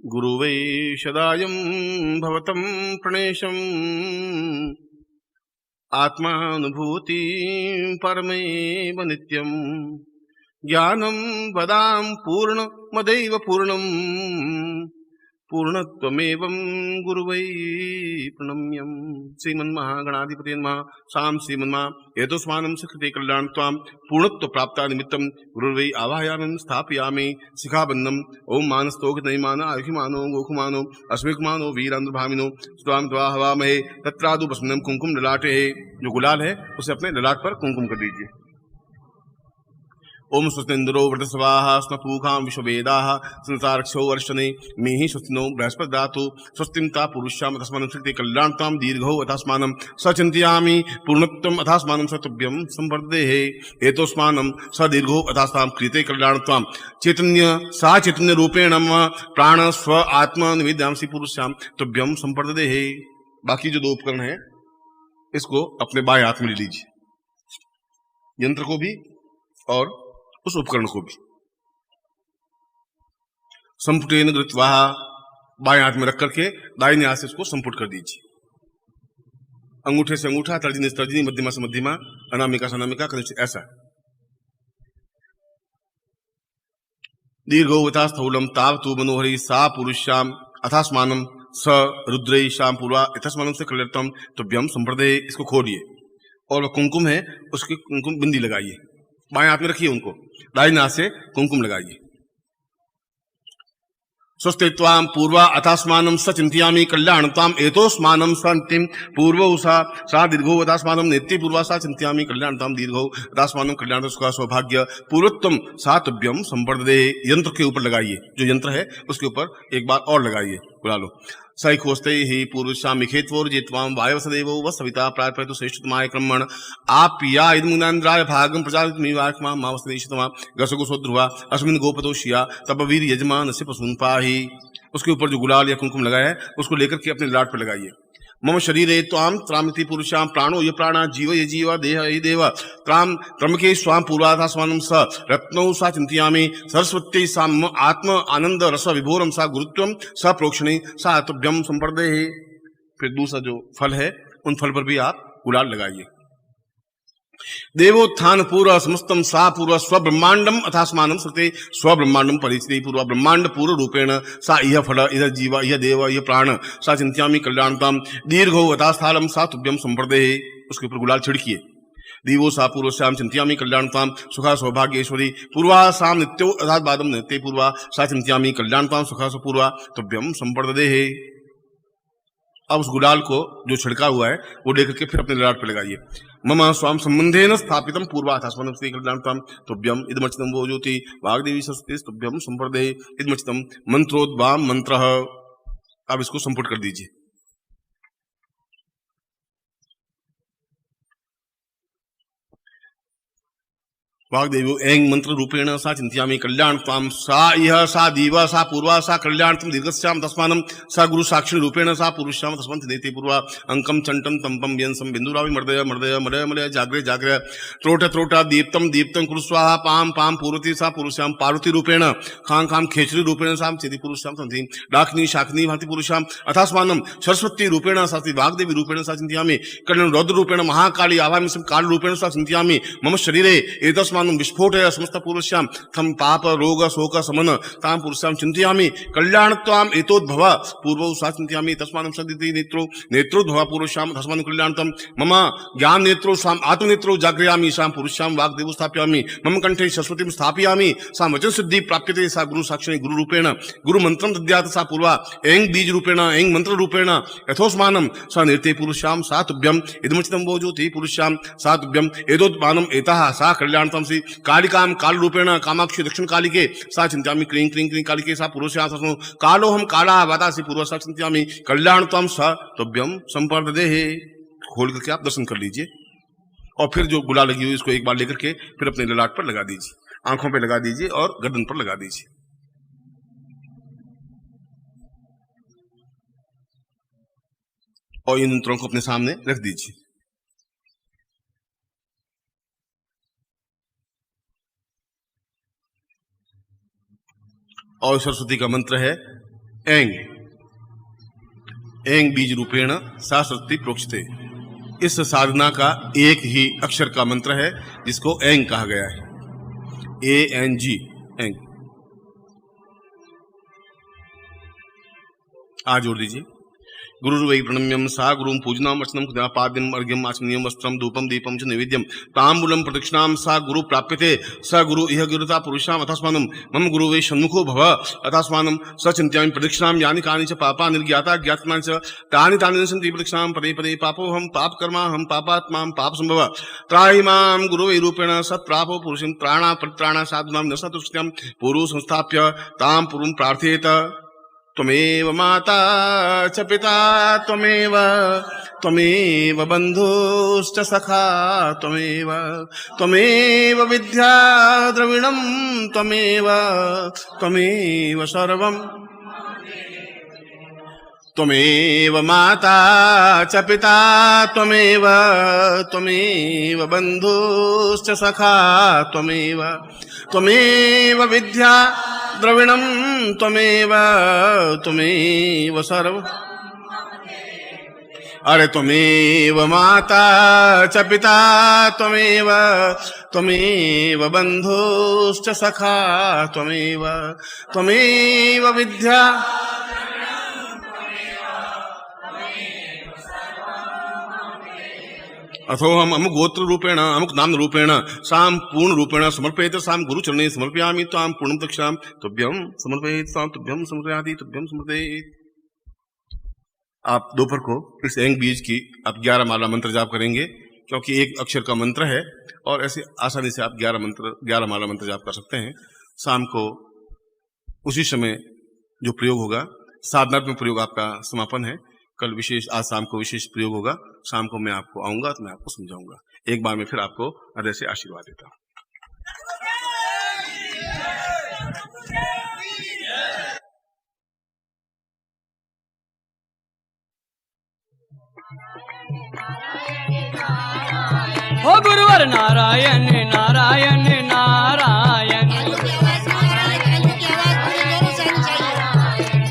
गुरु वै सदायं भवतं प्रणेशम् आत्मानुभूति परमेव नित्यम् ज्ञानं वदां पूर्णमदैव पूर्णम् पूर्णत्वमेवं गुरुवै प्रणम्यम्। श्रीमन्महागणाधिपते नमः। साम श्रीमन्मा एतस्मानं सकृते कल्याणत्वां पूर्णत्व प्राप्ता निमित्तं गुरुवै आवाहयामि स्थापयामि शिखाबन्धम्। ओम मानस्तोक नैमान आयुष्मानो गोखुमानो अस्मिकमानो वीरांध्रभामिनो स्वाम द्वा हवामहे तत्रादु बसनम कुंकुम ललाटे। जो गुलाल है उसे अपने ललाट पर कुंकुम कर दीजिए। ओम स्वस्तिन्द्रो वृतस्वाहा स्नपूखां विश्ववेदाः संसारक्षो वर्षने मेहि स्वस्तिनो बृहस्पति दातु स्वस्तिमता पुरुष्याम अथस्मानं शक्ति कल्याणतां दीर्घो अथस्मानं सचिन्तयामि पूर्णत्वम् अथस्मानं सतुभ्यं संवर्धेहे एतोस्मानं सदीर्घो अथस्तां कृते कल्याणतां चैतन्य सा चैतन्य रूपेण प्राण स्व आत्मा निवेद्यांसि पुरुष्याम तुभ्यं संवर्धेहे। बाकी जो 2 उपकरण है इसको अपने बाएं हाथ में ले लीजिए, यंत्र को भी और उस उपकरण को भी। संपुटेन गृत्वा बाएं हाथ में रख करके दाहिने हाथ से उसको संपुट कर दीजिए। अंगूठे से अंगूठा, तर्जनी से तर्जनी, मध्यमा से मध्यमा, अनामिका से अनामिका, कनिष्ठ ऐसा। दीर्घोवता स्थूलम तावतु मनोहरी सा पुरुष्याम अथास्मानम स रुद्रई शाम पूर्वा इतस्मानम से कल्याणतम तुभ्यम संप्रदे। इसको खोलिए और वह कुंकुम है उसकी कुंकुम बिंदी लगाइए, बाएं हाथ में रखिए, उनको दाहिने हाथ से कुंकुम लगाइए। स्वस्तित्वाम पूर्वा अथास्मानम सचिंतयामि कल्याणताम एतोस्मानम संतिम पूर्वो सा दीर्घो अथास्मानम नेत्ति पूर्वा सा चिंतयामि कल्याणताम दीर्घो अथास्मानम कल्याण सुख सौभाग्य पूर्वोत्तम सा तुभ्यम संवर्धते। यंत्र के ऊपर लगाइए, जो यंत्र है उसके ऊपर एक बार और लगाइए। बुला लो। सैखोस्ते ही पूर्वशाम मिखेत्वोर जित्वाम वायव सदैव व सविता प्रार्थयतु श्रेष्ठतमाय क्रमण आप या इदमुनांद्राय भागम प्रजातमिवाक्मा मावस्तेषतमा गसगुसो ध्रुवा अस्मिन् गोपतोषिया तब वीर यजमान से पशुन पाही। उसके ऊपर जो गुलाल या कुंकुम लगाया है उसको लेकर के अपने लाट पर लगाइए। मम शरीरे त्वाम त्रामिति पुरुषां प्राणो ये प्राणा जीव ये जीव देह ये देव त्राम त्रमके स्वाम पूर्वाधा स्वानम स रत्नौ सा चिंतयामि सरस्वती साम आत्म आनंद रस विभोरम सा गुरुत्वम स प्रोक्षणे सा तुभ्यम संपर्देहि। फिर दूसरा जो फल है उन फल पर भी आप गुलाल लगाइए। देवोत्थान पूर्व समस्तम सा पूर्व स्वब्रह्मांडम अथास्मानम सते स्वब्रह्मांडम परिचिति पूर्व ब्रह्मांड पूर्व रूपेण सा इह फल इह जीव इह देव इह प्राण सा चिंत्यामि कल्याणताम दीर्घो अथास्थालम सा तुभ्यम संप्रदेहि। उसके ऊपर गुलाल छिड़किए। दिवो सा पूर्व श्याम चिंत्यामि कल्याणताम सुखा सौभाग्येश्वरी पूर्वा साम नित्यो अथात बादम नित्य पूर्वा सा चिंत्यामि कल्याणताम सुखा पूर्वा तुभ्यम संप्रदेहि। अब उस गुलाल को जो छिड़का हुआ है वो लेकर के फिर अपने ललाट पर लगाइए। मम स्वाम संबंधेन स्थापितम पूर्वाथास्मनं श्री कल्याणताम तुभ्यम इदमचितम वो ज्योति वाग्देवी सरस्वती तुभ्यम संप्रदेहि इदमचितम मंत्रोद्वाम मंत्र। अब इसको संपुट कर दीजिए। वाग्देवी ऐं मंत्र रूपेण सा चिंत्यामि कल्याणताम सा इह सा दीवा सा पूर्वा सा कल्याणतम दीर्घस्याम तस्मानं सा गुरु साक्षी रूपेण सा पुरुष्याम तस्मन् नेति पूर्वा अंकम चंटम तंपम व्यंसम बिंदुरावि मर्दय मर्दय मलय मलय जाग्रे जाग्रे त्रोट त्रोटा दीप्तम दीप्तम कुरु स्वाहा पाम पाम पूर्वती सा पुरुष्याम पार्वती रूपेण खां खां खेचरी रूपेण सा चेति पुरुष्याम तंति डाकनी शाकनी भांति पुरुष्याम अथास्मानं सरस्वती रूपेण सा वाग्देवी रूपेण सा चिंत्यामि कर्ण रौद्र रूपेण महाकाली आवामि काल रूपेण सा चिंत्यामि मम शरीरे एतस्मात् तस्मान् विस्फोटय समस्त पूर्वस्यां थम पाप रोग शोक समन ताम पुरुषां चिन्तयामि कल्याणत्वाम् एतोद्भव पूर्वौ सा चिन्तयामि तस्मान् सदिति नेत्रोद्भव पूर्वस्यां तस्मान् कल्याणत्वं मम ज्ञान नेत्रो साम आत्मनेत्रो जागृयामि साम पुरुषां वाग्देवो स्थापयामि मम कंठे सरस्वतीं स्थापयामि सा वचन सिद्धि प्राप्यते सा गुरु साक्षिणी गुरु रूपेण गुरु मंत्रं दद्यात् सा पूर्वा ऐं बीज रूपेण ऐं मंत्र रूपेण यथोस्मानं सा निर्ते पुरुषां सा तुभ्यम् इदमुचितं वो ज्योति पुरुषां सा तुभ्यम् एतोद्मानम् एतः सा कल्याणत्वं श्री कालिकां काल रूपेण कामाक्षी दक्षिण कालिके सा चिन्तयामि क्रीं क्रीं क्रीं कालिके सा पुरुषां सा कालोहम काला वातासि पूर्व सा चिन्तयामि कल्याणत्वं सा तुभ्यम् संपर्ददेहे। खोल करके आप दर्शन कर लीजिए और फिर जो गुलाल लगी हुई इसको एक बार लेकर के फिर अपने ललाट पर लगा दीजिए, आंखों पे लगा दीजिए और गर्दन पर लगा दीजिए। और इन यंत्रों को अपने सामने रख दीजिए। और सरस्वती का मंत्र है ऐं ऐं बीज रूपेण सा सरस्वती प्रोक्षते। इस साधना का एक ही अक्षर का मंत्र है जिसको ऐं कहा गया है, ANG ऐं। आ जोड़ दीजिए। गुरुर्वै प्रणम्यम सा गुरुं पूजनाम अर्चनम पाद्यम अर्घ्यम आचमनीयम वस्त्रम धूपम दीपम च नैवेद्यम ताम्बूलम प्रदक्षिणाम सा गुरु प्राप्यते स गुरु इह गिरता पुरुषाम अथस्मानं मम गुरु वै सन्मुखो भव अथस्मानं स चिन्तयामि प्रदक्षिणाम यानि कानि च पापा निर्ज्ञाता ज्ञातनानि च तानि तानि सन्ति प्रदक्षिणाम पदे पदे पापोहम पाप कर्मा हम पापात्मा पाप संभव त्राहि मां गुरु वै रूपेण सत्प्रापो पुरुषं त्राणा परित्राणा साधुनां न सतुष्टं पूर्व संस्थाप्य तां पूर्वं प्रार्थयेत। त्वमेव माता च पिता त्वमेव त्वमेव बन्धुश्च सखा त्वमेव त्वमेव विद्या द्रविणं त्वमेव त्वमेव सर्वम्। त्वमेव माता च पिता त्वमेव त्वमेव बन्धुश्च सखा त्वमेव त्वमेव विद्या द्रविणं त्वमेव त्वमेव सर्व। अरे त्वमेव माता च पिता त्वमेव त्वमेव बन्धुश्च सखा त्वमेव त्वमेव विद्या। अथो हम अमुक गोत्र रूपेण अमुक नाम रूपेण साम पूर्ण रूपेण समर्पयेत साम गुरु चरणे समर्पयामि ताम पूर्णं दक्षाम तुभ्यं समर्पयेत साम तुभ्यं समर्पयामि तुभ्यं समर्पयेत। आप दोपहर को इस ऐं बीज की आप 11 माला मंत्र जाप करेंगे क्योंकि एक अक्षर का मंत्र है और ऐसे आसानी से आप 11 माला मंत्र जाप कर सकते हैं। शाम को उसी समय जो प्रयोग होगा साधनात्मक प्रयोग आपका समापन है। कल विशेष आज शाम को विशेष प्रयोग होगा। शाम को मैं आपको आऊंगा तो मैं आपको समझाऊंगा। एक बार मैं फिर आपको हृदय से आशीर्वाद देता हूं। ओ गुरुवर नारायण नारायण नारायण,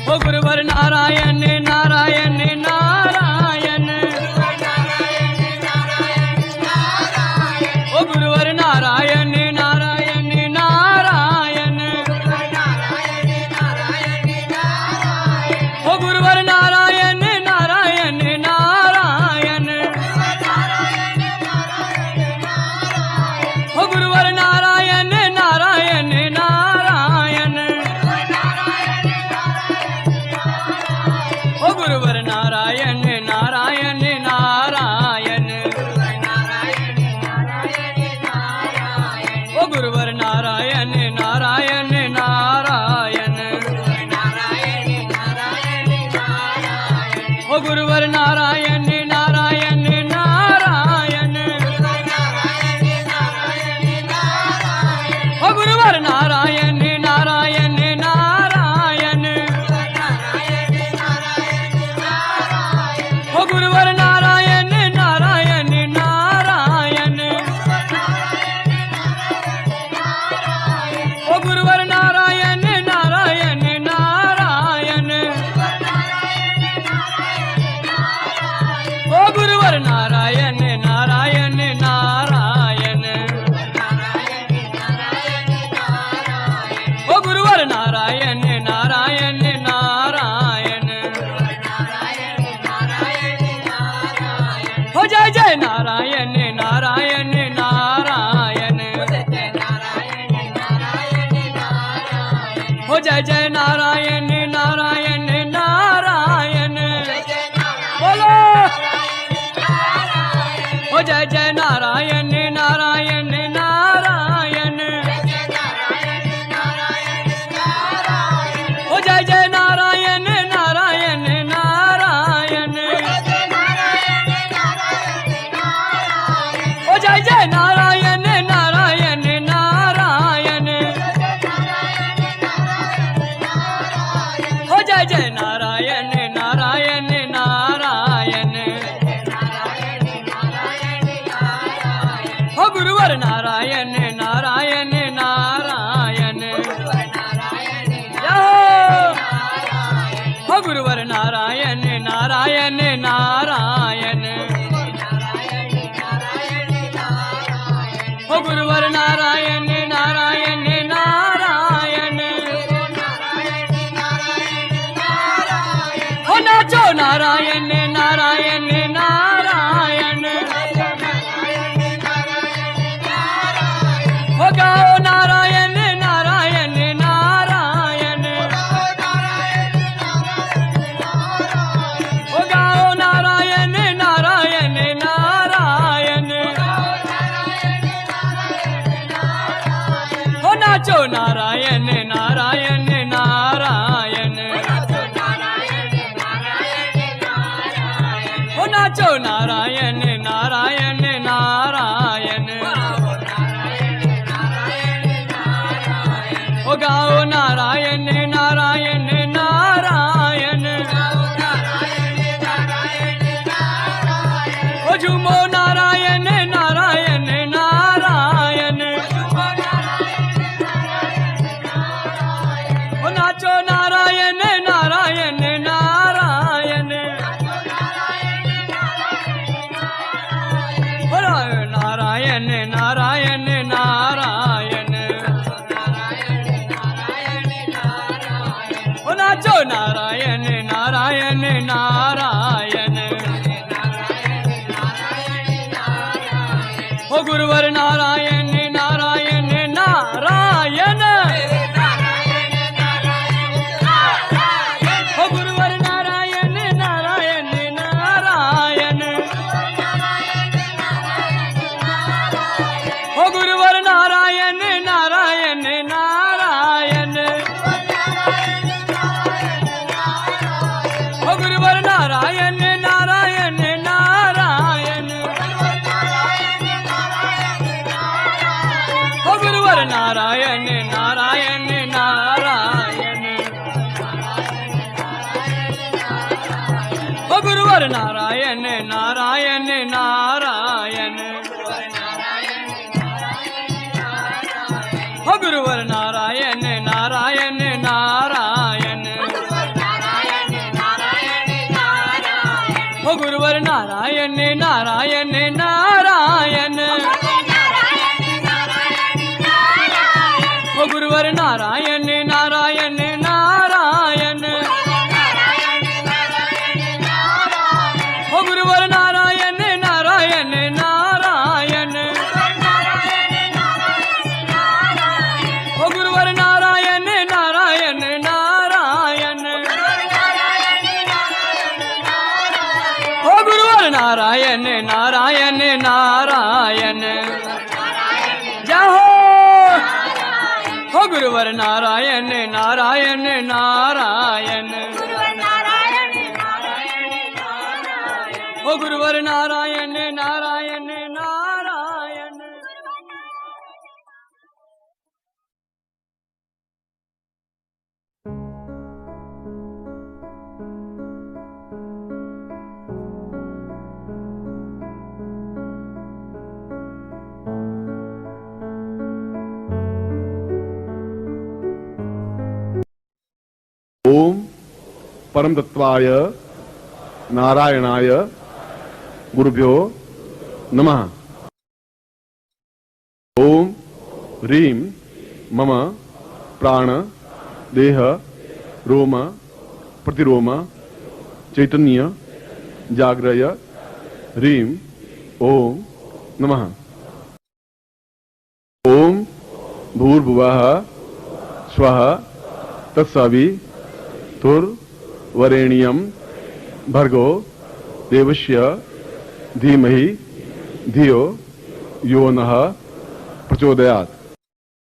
ओ गुरुवर नारायण नारायण नारायण, ओ गुरुवर नारायण नारायण नारायण, ओ गुरुवर नारायण नारायण नारायण, ओ गुरुवर नारायण नारायण नारायण, ओ गुरुवर नारायण नारायण नारायण, ओ गुरुवर नारायण नारायण नारायण, ओ गुरुवर नारायण नारायण नारायण, ओ गुरुवर नारायण नारायण नारायण, ओ गुरुवर नारायण नारायण नारायण, ओ गुरुवर नारायण नारायण नारायण, जय जय नारायण नारायण नारायण हो गुरुवर नारायण नारायण नारायण हो गुरुवर नारायण नारायण नारायण हो गुरुवर नारायण नारायण नारायण हो नाचो नारायण नारायण नारायण हो गाओ नारायण नारायण नारायण हो गाओ नारायण नारायण नारायण हो नाचो नारायण नारायण नारायण हो नाचो नारायण नारायण नारायण हो गाओ नारायण नारायण नारायण हो झूमो नारायण नारायण नारायण हो नाचो नारायण नारायण नारायण हो नारायण नारायण नारायण हो नाचो नारायण नारायण नारायण हो गुरुवर नारायण नारायण नारायण हो गुरुवर नारायण नारायण नारायण हो गुरुवर नारायण नारायण नारायण हो गुरुवर नारायण नारायण नारायण हो गुरुवर नारायण नारायण नारायण हो गुरुवर नारायण नारायण नारायण हो गुरुवर नारायण नारायण नारायण हो गुरुवर नारायण नारायण नारायण हो गुरुवर नारायण नारायण नारायण हो गुरुवर नारायण नारायण नारायण हो गुरुवर नारायण नारायण नारायण हो गुरुवर नारायण नारायण नारायण जय हो गुरुवर नारायण नारायण नारायण हो गुरुवर नारायण नारायण नारायण ओम परम तत्वाय नारायणाय गुरुभ्यो नमः। ओम ह्रीं मम प्राण देह रोम प्रतिरोम चैतन्य जाग्रय ह्रीं ओम नमः। ओम भूर्भुवः स्वः तत्सवितुर्वरेण्यं भर्गो देवस्य धीमहि धियो यो नः प्रचोदयात्।